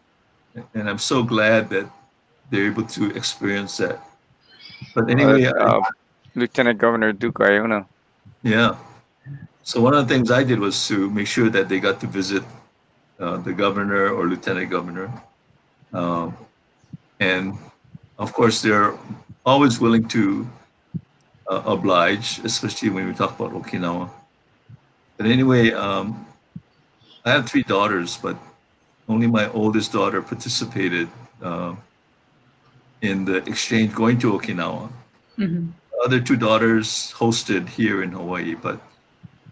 And I'm so glad that they're able to experience that. But anyway, Lieutenant Governor Duke Iona. Yeah. So one of the things I did was to make sure that they got to visit the governor or lieutenant governor. And of course, they're always willing to oblige, especially when we talk about Okinawa. But anyway, I have 3 daughters, but only my oldest daughter participated in the exchange going to Okinawa. The other 2 daughters hosted here in Hawaii, but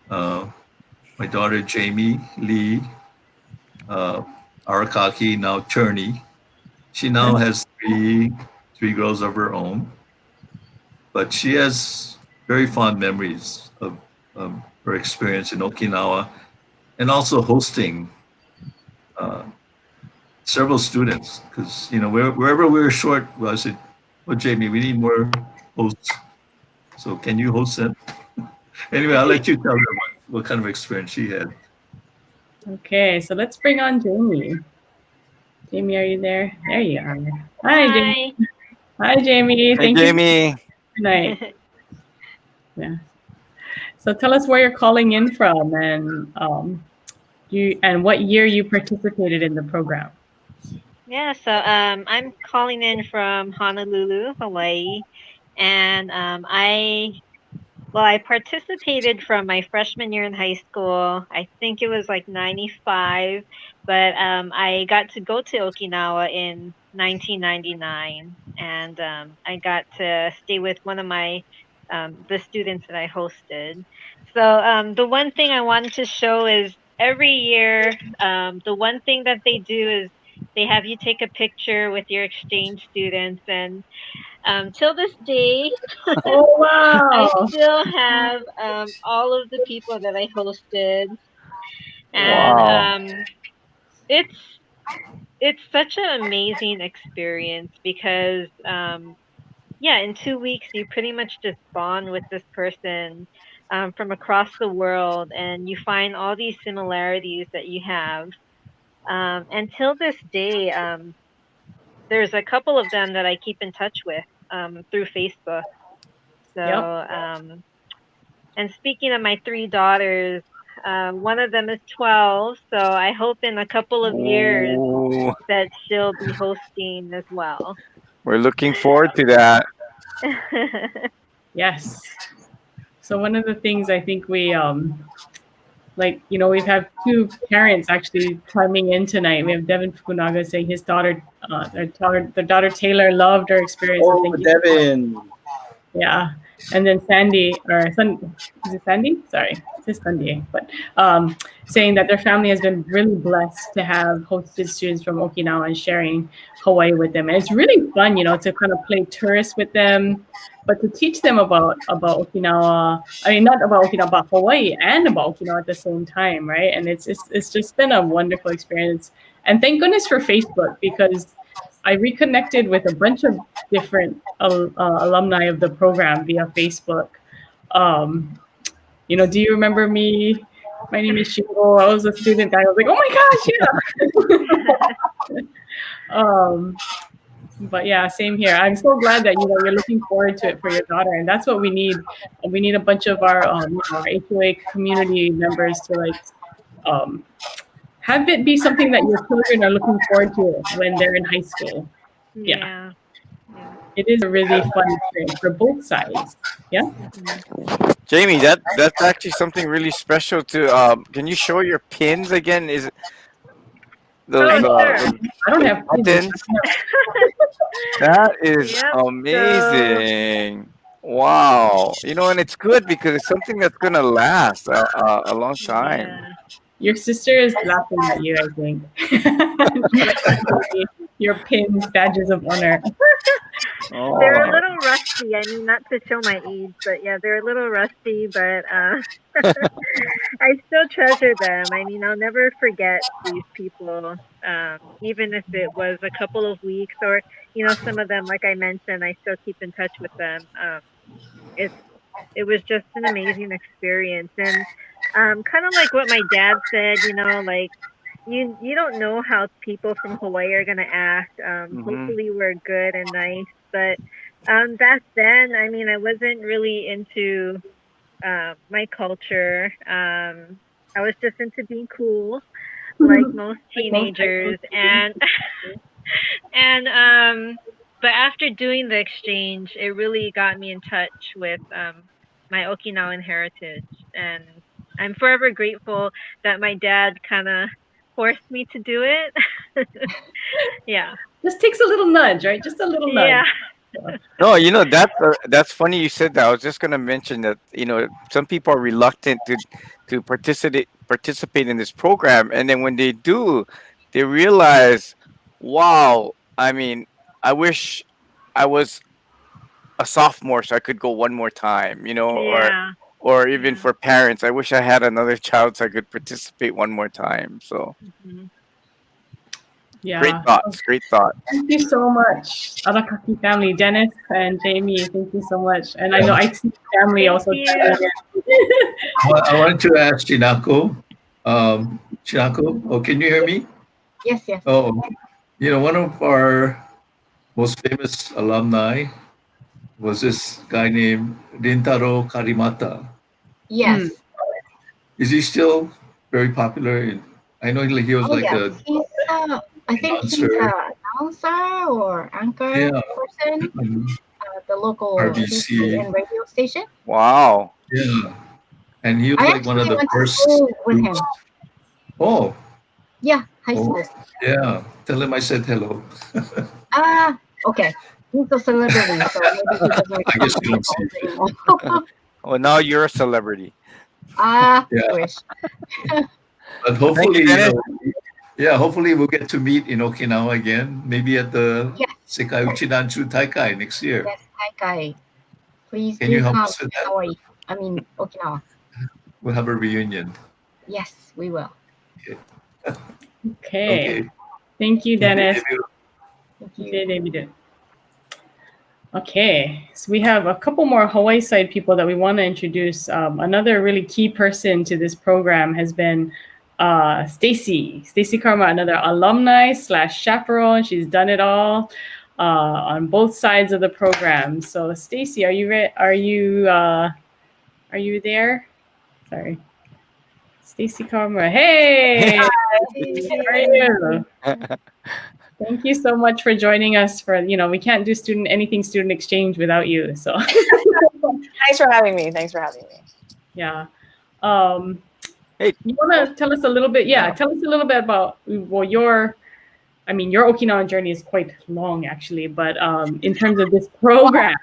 my daughter Jamie Lee Arakaki, now Turney, she now has three girls of her own, but she has very fond memories of her experience in Okinawa and also hosting several students, because wherever we were short, I said, well, Jamie, we need more hosts, so can you host them? Anyway, I'll let you tell them what kind of experience she had. Okay, so let's bring on Jamie. Jamie, are you there? There you are. Hi, Jamie. Hi, Jamie. Hey, Jamie. Good night. Yeah. So tell us where you're calling in from and what year you participated in the program. Yeah, so I'm calling in from Honolulu, Hawaii, and I participated from my freshman year in high school. I think it was like 95, but I got to go to Okinawa in 1999, and I got to stay with one of my the students that I hosted. So the one thing I wanted to show is every year, the one thing that they do is they have you take a picture with your exchange students, and till this day, Oh I wow! still have all of the people that I hosted, and Wow. it's it's such an amazing experience because yeah, in 2 weeks you pretty much just bond with this person from across the world, and you find all these similarities that you have. Until this day, there's a couple of them that I keep in touch with through Facebook. So, Yep. and speaking of my three daughters, one of them is 12, so I hope in a couple of years Ooh, that she'll be hosting as well. we're looking forward to that. Yes. So one of the things I think we like, you know, we've had two parents actually chiming in tonight. We have Devin Fukunaga saying his daughter, their daughter Taylor loved her experience. So Oh, thank you. Devin. Yeah. And then Sandy, is it Sandy? Sorry, it's Sandy. But saying that their family has been really blessed to have hosted students from Okinawa and sharing Hawaii with them. And it's really fun, you know, to kind of play tourist with them, but to teach them about Okinawa. I mean, not about Okinawa, but Hawaii and about Okinawa at the same time, right? And it's just been a wonderful experience. And thank goodness for Facebook, because I reconnected with a bunch of different alumni of the program via Facebook. You know, do you remember me? My name is Shingo. I was a student. I was like, oh my gosh, yeah. But yeah, same here. I'm so glad that, you know, you're looking forward to it for your daughter, and that's what we need. We need a bunch of our our HUOA community members to like have it be something that your children are looking forward to when they're in high school. Yeah. It is a really fun experience for both sides. Yeah. Jamie, that's actually something really special to. Can you show your pins again? Is it those, sure. those I don't have buttons? That is Yep, amazing. Wow. You know, and it's good because it's something that's gonna last a long time. Yeah. Your sister is laughing at you, I think. Your pins, badges of honor. They're a Oh, little rusty. I mean, not to show my age, but yeah, they're a little rusty, but I still treasure them. I mean, I'll never forget these people, even if it was a couple of weeks, or, you know, some of them, like I mentioned, I still keep in touch with them. It was just an amazing experience. And kind of like what my dad said, you know, like, you don't know how people from Hawaii are gonna act. Hopefully we're good and nice, but back then, I mean, I wasn't really into my culture. I was just into being cool, like most teenagers, and and but after doing the exchange, it really got me in touch with my Okinawan heritage, and I'm forever grateful that my dad kind of forced me to do it. Yeah. Just takes a little nudge, right? Just a little nudge. Yeah. no, you know that's funny you said that. I was just gonna mention that, you know, some people are reluctant to participate in this program, and then when they do, they realize, wow. I mean, I wish I was a sophomore so I could go one more time, you know, Yeah. or even for parents, I wish I had another child so I could participate one more time. So Yeah. great thoughts. Thank you so much, Arakaki family, Dennis and Jamie. Thank you so much. And I know IT family also. I wanted to ask Chinako. Chinako, oh, can you hear me? Yes, yes. Oh, you know, one of our most famous alumni was this guy named Rintaro Karimata. Yes. Is he still very popular? I know he was like yes. I think he's an announcer or anchor person at the local RBC and radio station. Wow. Yeah. And he was like one of the first. With him. Oh. Yeah, high school. Yeah. Tell him I said hello. Okay. He's a celebrity, so maybe he doesn't. I guess you don't see it. Well, now you're a celebrity. I wish. But hopefully, Yeah, hopefully we'll get to meet in Okinawa again, maybe at the Sekai Uchinanchu Taikai next year. Yes, Taikai. Please Can you do help come us with to that? Hawaii. I mean, Okinawa. We'll have a reunion. Yes, we will. Okay. Thank you, Dennis. Thank you. Okay, David. Okay, so we have a couple more Hawaii side people that we want to introduce. Another really key person to this program has been Stacy Karma, another alumni / chaperone. She's done it all on both sides of the program. So Stacy, are you there? Sorry. Stacy Karma. Hey! How are you? Thank you so much for joining us. We can't do anything student exchange without you. So thanks for having me. Yeah. Hey, you want to tell us a little bit? Yeah, tell us a little bit about your Okinawan journey is quite long, actually. But in terms of this program,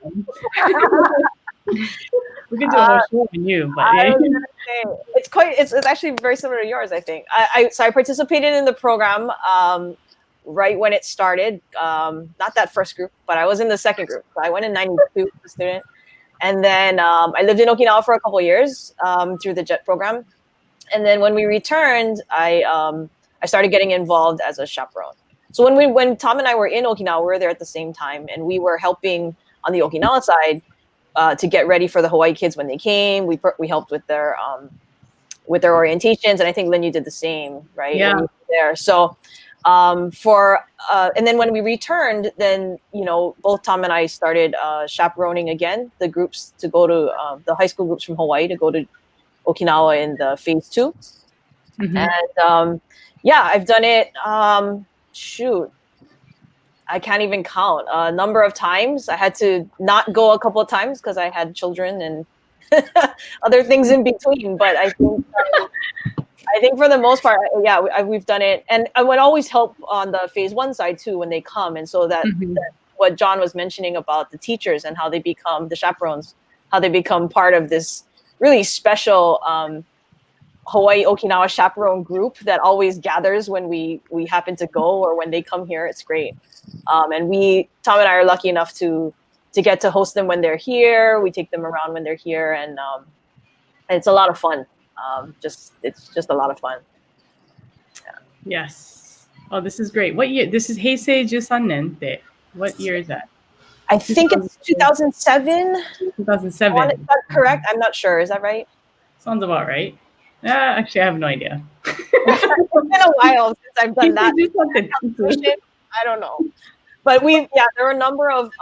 we could do a whole show on you. But I was gonna say, it's actually very similar to yours, I think. So I participated in the program right when it started. Not that first group, but I was in the second group. So I went in '92 as a student, and then I lived in Okinawa for a couple of years through the JET program. And then when we returned, I started getting involved as a chaperone. So when Tom and I were in Okinawa, we were there at the same time, and we were helping on the Okinawa side to get ready for the Hawaii kids when they came. We helped with their orientations, and I think Lynn, you did the same, right? Yeah. When you were there. So and then when we returned, then both Tom and I started chaperoning again the groups to go to the high school groups from Hawaii to go to Okinawa in the phase 2. Mm-hmm. And I've done it. I can't even count a number of times. I had to not go a couple of times because I had children and other things in between. But I think for the most part, we've done it, and I would always help on the phase 1 side too when they come, and so that what John was mentioning about the teachers and how they become the chaperones, how they become part of this really special Hawaii Okinawa chaperone group that always gathers when we happen to go or when they come here. It's great. And Tom and I are lucky enough to get to host them when they're here. We take them around when they're here, and it's a lot of fun. It's just a lot of fun. Yeah. Yes. Oh, this is great. What year? This is Heisei Jusan nen. What year is that? I think it's 2007. 2007. Is that correct? I'm not sure. Is that right? Sounds about right. Actually, I have no idea. It's been a while since I've done that. I don't know. But there were a number of,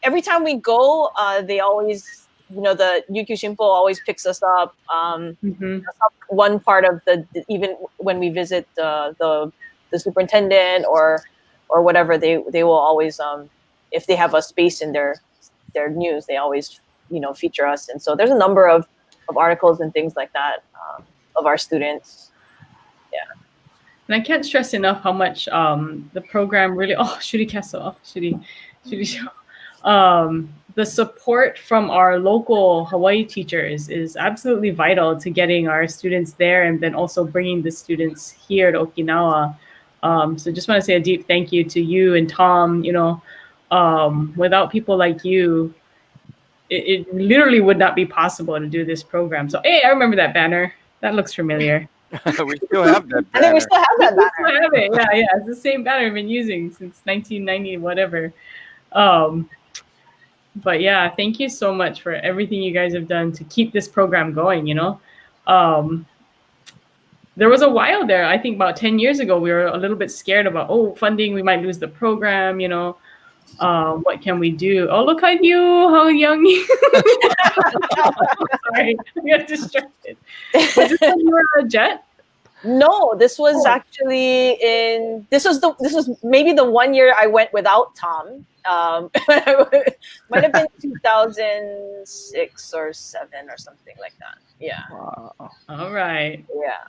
every time we go, they always, the Yukyu Shimpo always picks us up. One part of even when we visit the superintendent or whatever, they will always, if they have a space in their news, they always, feature us. And so there's a number of articles and things like that of our students. Yeah. And I can't stress enough how much the program really, Shuri Castle, Shuri the support from our local Hawaii teachers is absolutely vital to getting our students there and then also bringing the students here to Okinawa. So just want to say a deep thank you to you and Tom. Without people like you, it literally would not be possible to do this program. So, hey, I remember that banner. That looks familiar. We still have that banner. I think we still have that banner. We still have it. Yeah. It's the same banner I've been using since 1990, whatever. But yeah, thank you so much for everything you guys have done to keep this program going, There was a while there, I think about 10 years ago, we were a little bit scared about, funding, we might lose the program, what can we do? Oh, look at you, how young you Sorry, I got distracted. Was this when you were a JET? No, this was actually this was maybe the 1 year I went without Tom. Might have been 2006 or 7 or something like that. Yeah. Wow. All right. Yeah.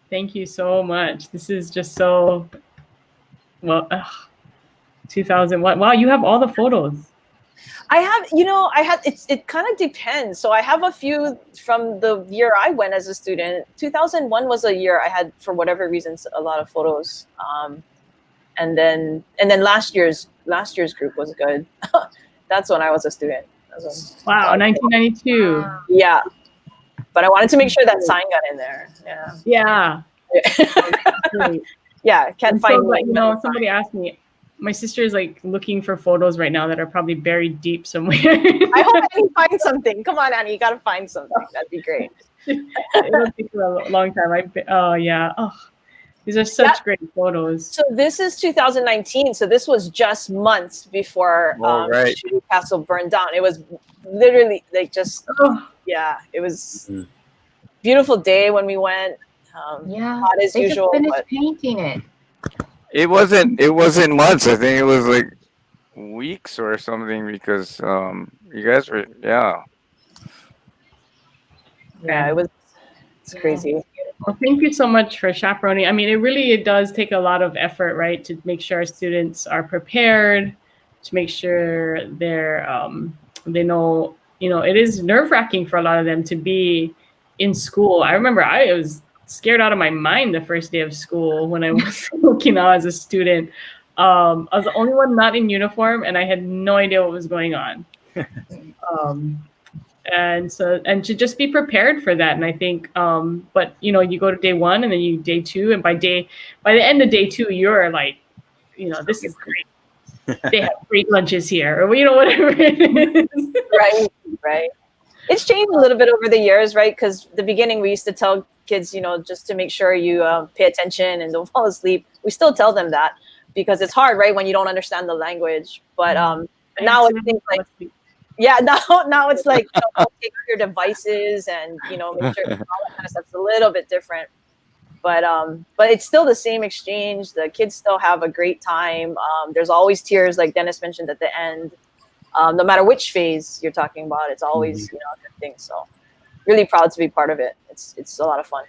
Thank you so much. This is just so 2001. Wow, you have all the photos. It kind of depends. So I have a few from the year I went as a student. 2001 was a year I had, for whatever reasons, a lot of photos. And then last year's group was good. That's when I was a student. Wow, 1992. Yeah, but I wanted to make sure that sign got in there. Yeah. Yeah, can't find. But, somebody asked me. My sister is like looking for photos right now that are probably buried deep somewhere. I hope Annie finds something. Come on, Annie, you gotta find something. That'd be great. It'll take a long time. These are such great photos. So this is 2019. So this was just months before Shuri Castle burned down. It was literally like just it was beautiful day when we went. Hot as usual. Just finished painting it. It wasn't months. I think it was like weeks or something because you guys were it's crazy. Well, thank you so much for chaperoning. I mean, it does take a lot of effort, right, to make sure our students are prepared, to make sure they know, it is nerve-wracking for a lot of them to be in school. I remember I was scared out of my mind the first day of school when I was in Okinawa as a student. I was the only one not in uniform, and I had no idea what was going on. And to just be prepared for that. And I think, but you go to day one and then day two, and by the end of day two, you're like, this is great. They have great lunches here, or whatever it is. Right. It's changed a little bit over the years, right? Because the beginning we used to tell kids, just to make sure you pay attention and don't fall asleep. We still tell them that because it's hard, right, when you don't understand the language. But now it's things like. Yeah, now it's like take out your devices and make sure all that kind of stuff's a little bit different. But it's still the same exchange. The kids still have a great time. There's always tears, like Dennis mentioned at the end. No matter which phase you're talking about, it's always a good thing. So really proud to be part of it. It's a lot of fun.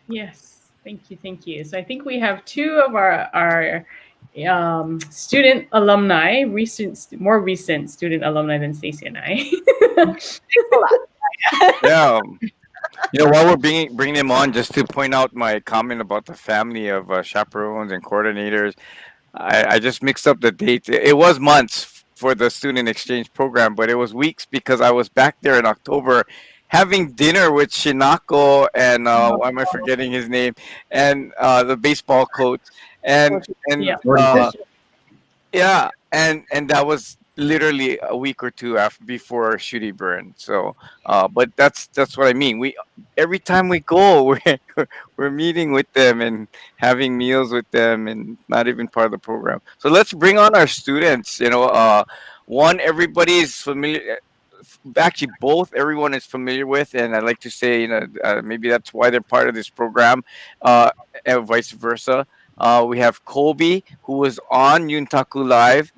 Yes, thank you. So I think we have two of our student alumni, more recent student alumni than Stacey and I. Yeah. While we're bringing them on, just to point out my comment about the family of chaperones and coordinators, I just mixed up the dates. It was months for the student exchange program, but it was weeks because I was back there in October having dinner with Shinako and why am I forgetting his name, and the baseball coach. And that was literally a week or two before Shuri burned. So, but that's what I mean. Every time we go, we're meeting with them and having meals with them, and not even part of the program. So let's bring on our students. One everybody's familiar. Actually, both everyone is familiar with, and I'd like to say, maybe that's why they're part of this program, and vice versa. We have Kobe, who was on Yuntaku Live,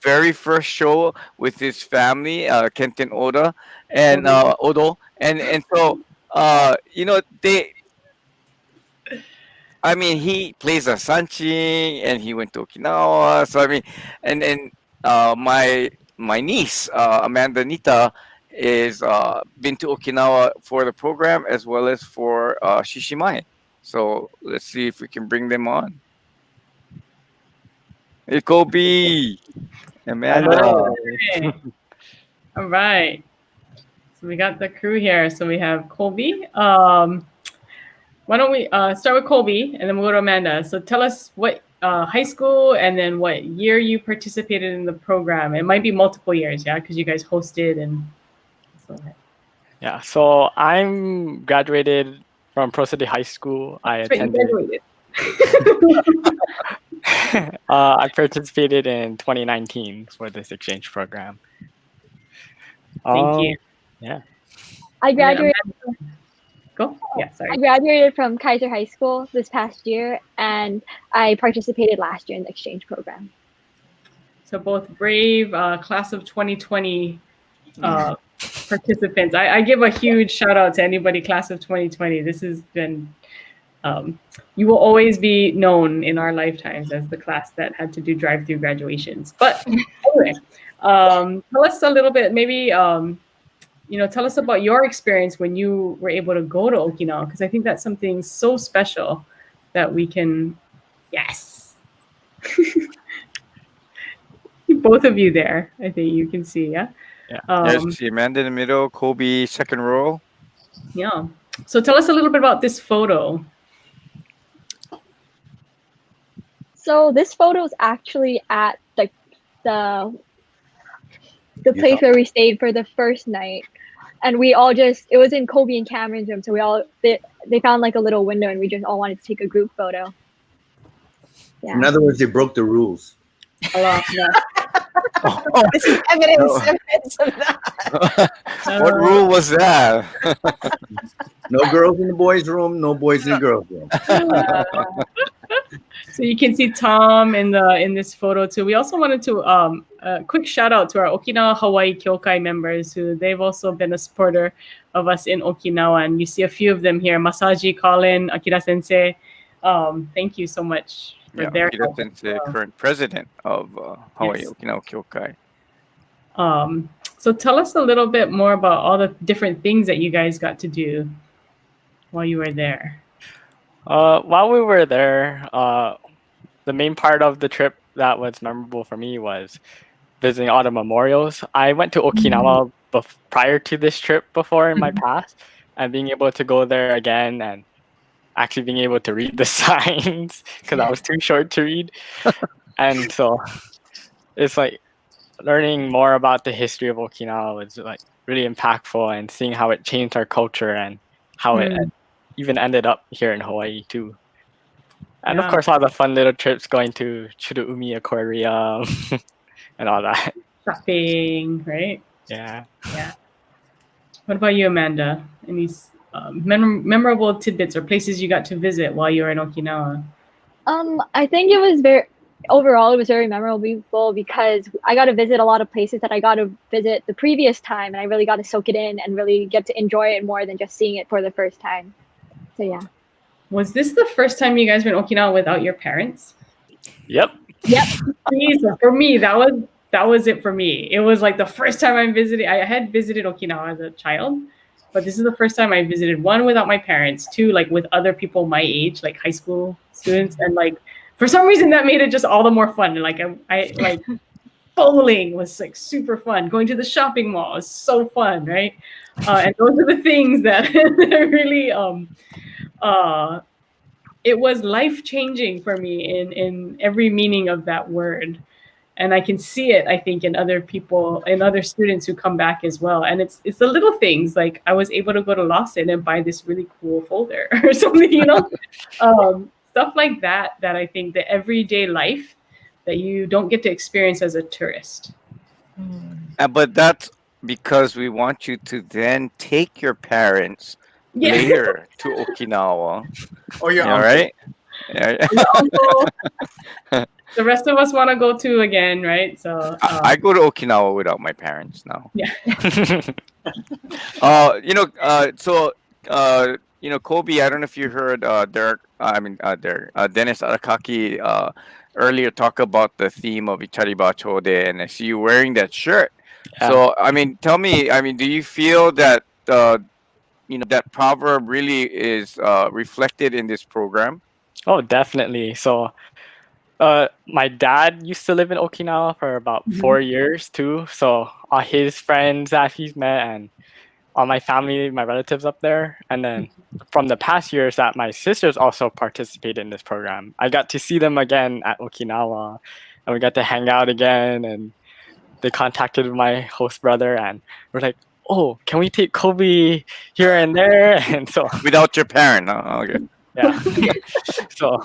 very first show with his family, Kenten Oda and Odo, and so he plays a Sanchi, and he went to Okinawa. So and then my niece Amanda Nita is been to Okinawa for the program as well as for Shishimai. So let's see if we can bring them on. Hey, Kobe, Amanda. All right. So we got the crew here. So we have Colby. Why don't we start with Colby, and then we'll go to Amanda. So tell us what high school and then what year you participated in the program. It might be multiple years, because you guys hosted and. Yeah. So I'm graduated from Pro City High School. I participated in 2019 for this exchange program. Thank you. Yeah. I graduated. Go. Yeah, sorry. I graduated from Kaiser High School this past year, and I participated last year in the exchange program. So both brave class of 2020 participants. I give a huge shout out to anybody class of 2020. This has been you will always be known in our lifetimes as the class that had to do drive-through graduations. But anyway, tell us a little bit, maybe, tell us about your experience when you were able to go to Okinawa, because I think that's something so special that we can, yes. Both of you there, I think you can see, yeah? Yes, Amanda in the middle, Kobe second row. Yeah. So tell us a little bit about this photo. So this photo is actually at the place where we stayed for the first night, and we all it was in Kobe and Cameron's room, so they found like a little window, and we just all wanted to take a group photo. Yeah. In other words, they broke the rules. A lot, yeah. This is evidence of that. What rule was that? No girls in the boys' room, no boys in the girls' room. So you can see Tom in this photo too. We also wanted to a quick shout out to our Okinawa Hawaii Kyokai members, who they've also been a supporter of us in Okinawa, and you see a few of them here. Masaji, Colin, Akira Sensei. Thank you so much for their Akira help. Sensei, current president of Hawaii Yes. Okinawa Kyokai. So tell us a little bit more about all the different things that you guys got to do while you were there. While we were there, the main part of the trip that was memorable for me was visiting all the memorials. I went to Okinawa prior to this trip before in my past, and being able to go there again and actually being able to read the signs because I was too short to read. And so it's like learning more about the history of Okinawa was like really impactful, and seeing how it changed our culture and how it even ended up here in Hawaii too. And of course, all the fun little trips going to Churuumi Aquarium and all that. Shopping, right? Yeah. Yeah. What about you, Amanda? Any memorable tidbits or places you got to visit while you were in Okinawa? I think it was very memorable because I got to visit a lot of places that I got to visit the previous time, and I really got to soak it in and really get to enjoy it more than just seeing it for the first time. So yeah. Was this the first time you guys went to Okinawa without your parents? Yep. So for me, that was it for me. It was like the first time I visited. I had visited Okinawa as a child, but this is the first time I visited, one, without my parents, two, like with other people my age, like high school students, and like for some reason that made it just all the more fun. Like I like bowling was like super fun. Going to the shopping mall was so fun, right? And those are the things that really it was life-changing for me in every meaning of that word. And I can see it, I think, in other people, in other students who come back as well. And it's the little things, like I was able to go to Lawson and buy this really cool folder or something, stuff like that I think the everyday life that you don't get to experience as a tourist. But that's because we want you to then take your parents later to Okinawa. Oh, yeah, right? Yeah. The rest of us want to go to again, right? So I go to Okinawa without my parents now. Yeah. Kobe, I don't know if you heard Dennis Arakaki earlier talk about the theme of Ichariba and I see you wearing that shirt. Yeah. So, tell me, do you feel that that proverb really is reflected in this program? Oh, definitely. So my dad used to live in Okinawa for about 4 years too. So all his friends that he's met and all my family, my relatives up there. And then from the past years that my sisters also participated in this program, I got to see them again at Okinawa, and we got to hang out again. And they contacted my host brother and we're like, oh, can we take Kobe here and there? And so without your parent, okay. Yeah. So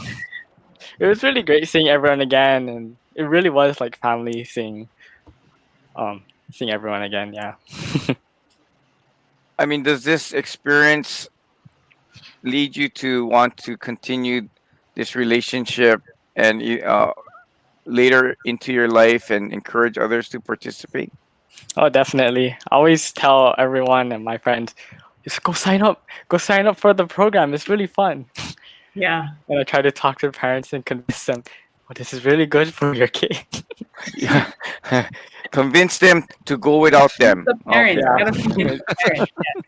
it was really great seeing everyone again, and it really was like family seeing everyone again. Yeah. Does this experience lead you to want to continue this relationship and later into your life and encourage others to participate? Oh, definitely. I always tell everyone and my friends, just go sign up for the program. It's really fun. Yeah. And I try to talk to the parents and convince them, "Oh, this is really good for your kid." Yeah. Convince them to go without them. The parents, Okay. gotta convince the parents. Yes.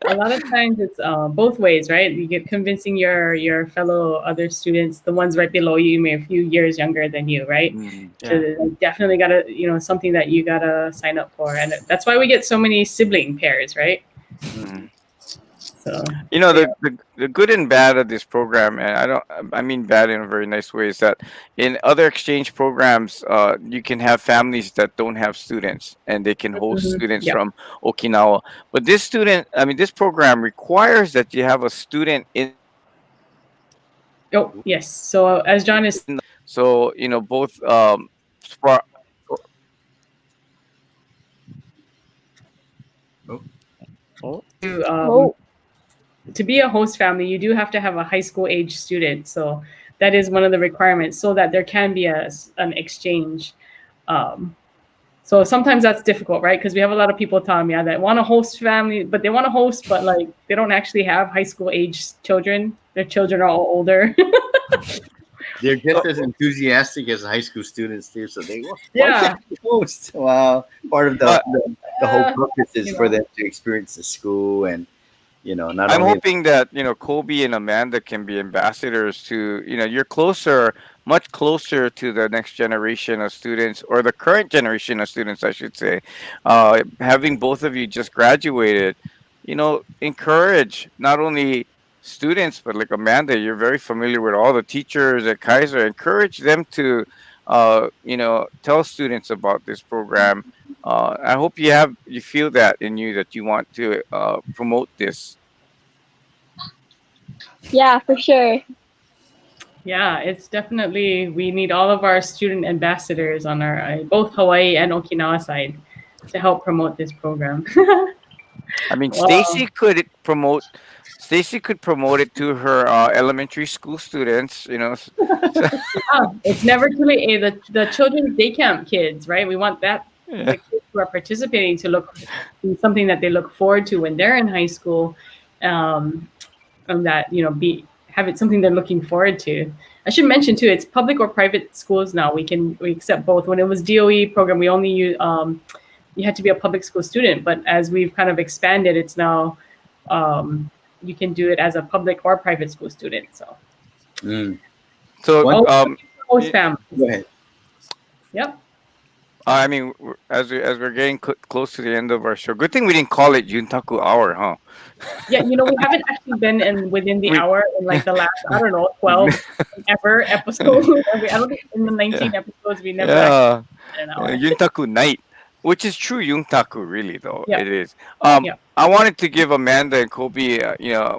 A lot of times it's both ways, right? You get convincing your fellow other students, the ones right below you, maybe a few years younger than you, right? So definitely gotta, something that you gotta sign up for, and that's why we get so many sibling pairs, right? So the good and bad of this program, and I mean bad in a very nice way, is that in other exchange programs, you can have families that don't have students and they can host students from Okinawa. But this program requires that you have a student in. Oh yes. So as John is. So both for. To be a host family, you do have to have a high school age student. So that is one of the requirements, so that there can be an exchange. So sometimes that's difficult, right? Because we have a lot of people telling me that want to host family, but they want to host, but like they don't actually have high school age children. Their children are all older. They're just as enthusiastic as high school students too. So they host. Wow, part of the whole purpose is for them to experience the school and. I'm hoping that Kobe and Amanda can be ambassadors to you're much closer to the next generation of students, or the current generation of students, I should say. Having both of you just graduated, encourage not only students, but like Amanda, you're very familiar with all the teachers at Kaiser. Encourage them to tell students about this program. I hope you feel that in you, that you want to promote this. Yeah, for sure. Yeah, it's definitely, we need all of our student ambassadors on our both Hawaii and Okinawa side to help promote this program. I mean, Stacy could promote it to her elementary school students. It's never too late. The children's day camp kids, right? We want that the kids who are participating to be something that they look forward to when they're in high school, and that have it something they're looking forward to. I should mention too, it's public or private schools now. We accept both. When it was DOE program, we only use you had to be a public school student, but as we've kind of expanded, it's now you can do it as a public or private school student. So, host families. Go ahead. Yep. I mean, as we're getting close to the end of our show, good thing we didn't call it Yuntaku hour, huh? Yeah, we haven't actually been within the hour in like the last 12 ever episodes. I don't think in the 19 episodes we never. Yeah, Yuntaku night, which is true Yuntaku, really though. It is. I wanted to give Amanda and Kobe,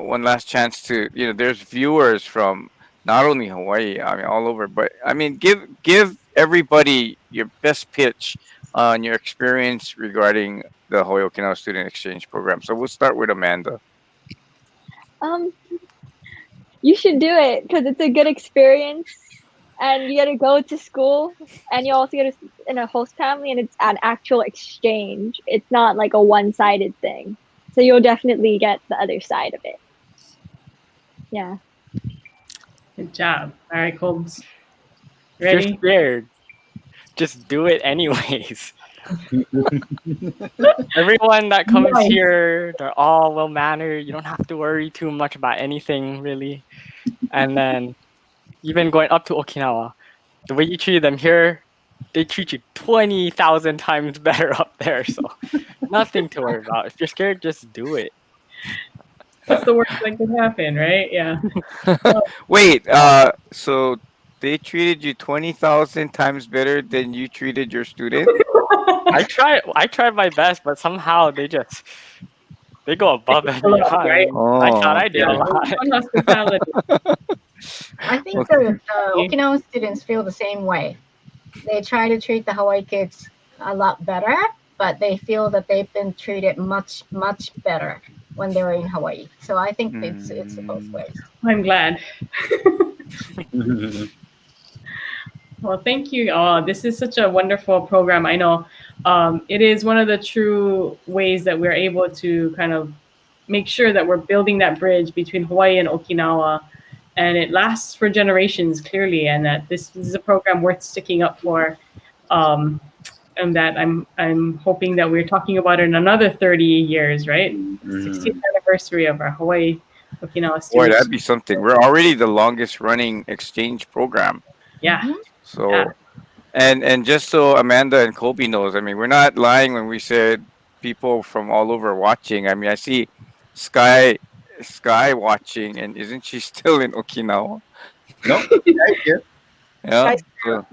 one last chance to, there's viewers from not only Hawaii, I mean all over, but I mean give everybody your best pitch on your experience regarding the Hawaii Okinawa Student Exchange program. So we'll start with Amanda. You should do it because it's a good experience, and you get to go to school, and you also get to in a host family, and it's an actual exchange. It's not like a one-sided thing, so you'll definitely get the other side of it. Yeah. Good job. All right, Colbs. Ready? If you're scared, just do it anyways. Everyone that comes here, they're all well mannered. You don't have to worry too much about anything really. And then even going up to Okinawa, the way you treat them here, they treat you 20,000 times better up there. So nothing to worry about. If you're scared, just do it. What's the worst that could happen, right? Yeah. Wait, so they treated you 20,000 times better than you treated your student? I tried my best, but somehow they go above and beyond. Right? I thought I did a lot. I think the Okinawan students feel the same way. They try to treat the Hawaii kids a lot better, but they feel that they've been treated much, much better when they were in Hawaii. So I think it's both ways. I'm glad. Well, thank you all. This is such a wonderful program. I know it is one of the true ways that we're able to kind of make sure that we're building that bridge between Hawaii and Okinawa. and it lasts for generations, clearly, and that this is a program worth sticking up for. And that I'm hoping that we're talking about in another 30 years, right? 60th anniversary of our Hawaii Okinawa Student. Boy, that'd be something. We're already the longest running exchange program. Yeah. So, yeah. and just so Amanda and Kobe knows, I mean, we're not lying when we said people from all over watching. I mean, I see Sky watching, and isn't she still in Okinawa? No, thank you. Yeah. So,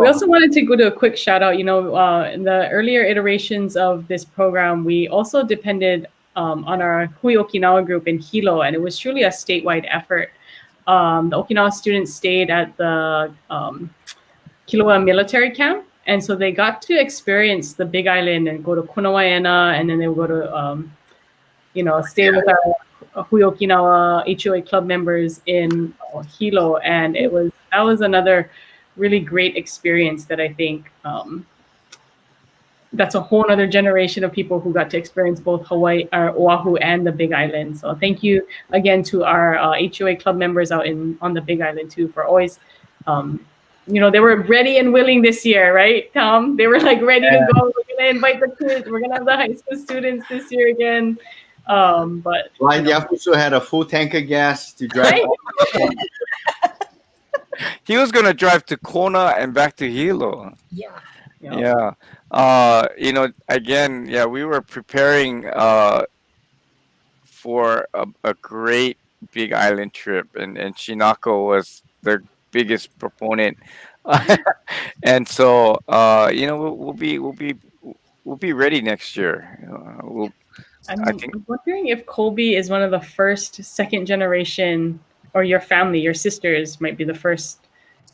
we also wanted to go to a quick shout out. You know, in the earlier iterations of this program, we also depended on our Hawaii Okinawa group in Hilo, and it was truly a statewide effort. The Okinawa students stayed at the Kilauea military camp, and so they got to experience the Big Island and go to Kunawaena, and then they would go to, stay with our Hawaii Okinawa HUOA club members in Hilo, and that was another really great experience that I think that's a whole other generation of people who got to experience both Hawaii, or Oahu, and the Big Island. So thank you again to our HUOA club members out on the Big Island too for always, they were ready and willing this year, right, Tom? They were like ready to go. We're gonna invite the kids. We're gonna have the high school students this year again. But Blind Yafuso had a full tank of gas to drive. Right? he was gonna drive to Kona and back to Hilo. Yeah. Again, we were preparing for a great Big Island trip, and Shinako was the biggest proponent, and so we'll be ready next year. I'm wondering if Colby is one of the first second generation, or your family, your sisters might be the first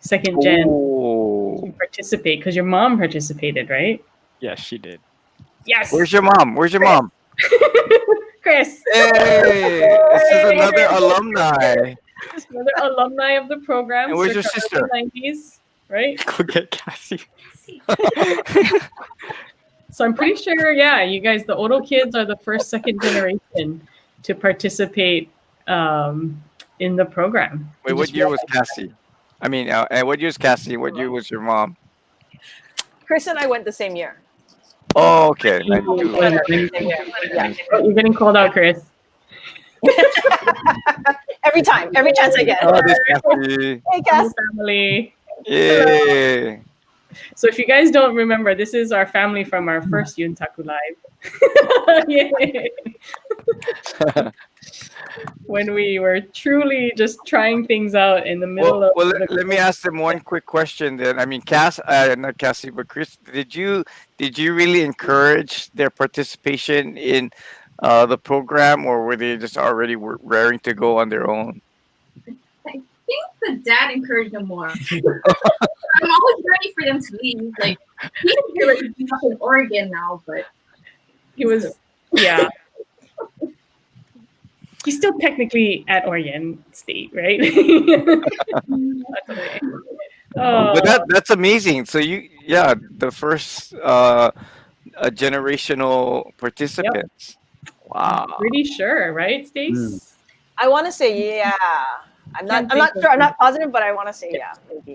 second gen to participate, because your mom participated, right? Yes, she did. Yes. Where's your mom? Chris. Hey, this is another alumni. Another alumni of the program. And where's your sister? 90s, right? Go get Cassie. So I'm pretty sure, you guys, the Odo kids are the first second generation to participate in the program. Wait, what year was Cassie? I mean, what year is Cassie? What year was your mom? Chris and I went the same year. Oh, okay. You're getting called out, Chris. Every chance I get. Oh, this Cassie. Hey, Cass. Family. Yeah. So if you guys don't remember, this is our family from our first Yuntaku live. When we were truly just trying things out in the middle of. Well, let me ask them one quick question then. I mean, not Cassie, but Chris, did you really encourage their participation in the program, or were they just already raring to go on their own? I think the dad encouraged them more. I'm always ready for them to leave. Like, he's here, like, he's up in Oregon now, but he was, he's still technically at Oregon State, right? But that's amazing. So the first generational participants. Yep. Wow. I'm pretty sure, right, Stace? I want to say yeah. I'm not sure. I'm not positive, but I want to say yeah, maybe.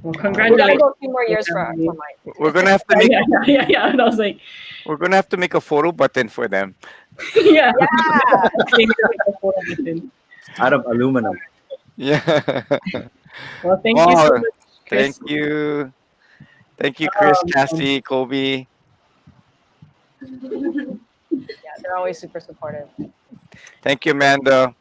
Well, congratulations. We're gonna go a few more years for mine. We're gonna have to make. Yeah. And I was like, we're gonna have to make a photo button for them. Yeah. Out of aluminum. Yeah. Well, thank you so much, Chris. Thank you, Chris, Cassie, Kobe. Yeah, they're always super supportive. Thank you, Amanda.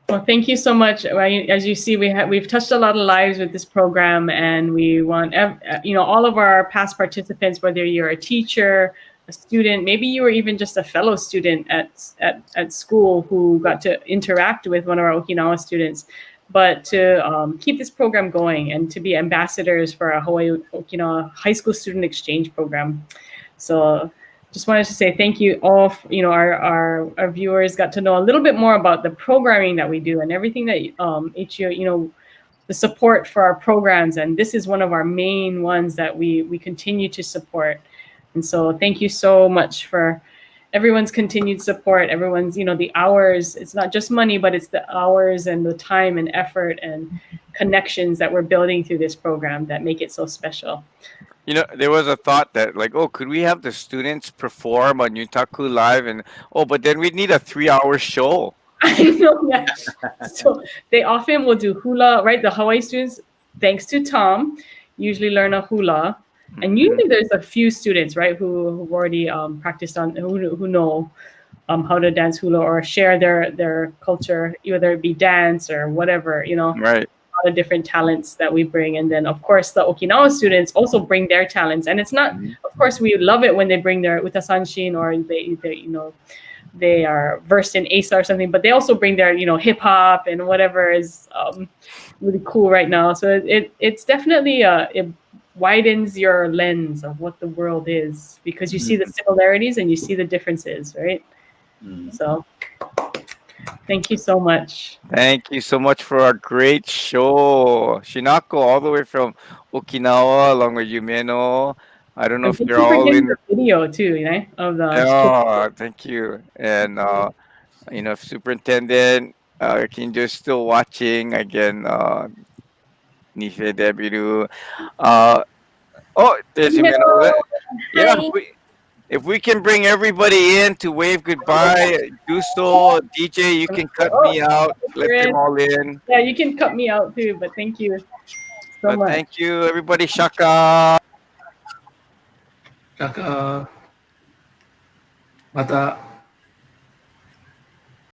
Well, thank you so much. As you see, we've touched a lot of lives with this program, and we want all of our past participants, whether you're a teacher, a student, maybe you were even just a fellow student at school who got to interact with one of our Okinawa students, but to keep this program going and to be ambassadors for our Hawaii Okinawa High School Student Exchange program. So just wanted to say thank you all. Our viewers got to know a little bit more about the programming that we do and everything that HUO, the support for our programs. And this is one of our main ones that we continue to support. And so thank you so much for everyone's continued support, everyone's, the hours. It's not just money, but it's the hours and the time and effort and connections that we're building through this program that make it so special. There was a thought that like, oh, could we have the students perform on Yuntaku Live? And but then we'd need a 3-hour show. I know, yeah. So they often will do hula, right? The Hawaii students, thanks to Tom, usually learn a hula. And usually there's a few students, right, who've already practiced on, who know how to dance hula or share their culture, whether it be dance or whatever, Right. A lot of different talents that we bring. And then, of course, the Okinawa students also bring their talents. And it's not, of course, we love it when they bring their utasanshin or they are versed in ASA or something, but they also bring their, hip hop and whatever is really cool right now. So it's definitely it widens your lens of what the world is because you see the similarities and you see the differences, right? So thank you so much. Thank you so much for a great show. Shinako, all the way from Okinawa, along with Yumeno. I don't know if they're all in the video too, of the. Oh, thank you. And if Superintendent Kinjo is still watching again, Nife Debiru. There's Ximena. Yeah, if we can bring everybody in to wave goodbye, do so. DJ, you can cut me out. Let them all in. Yeah, you can cut me out too, but thank you so much. Thank you, everybody. Shaka. Shaka. Mata.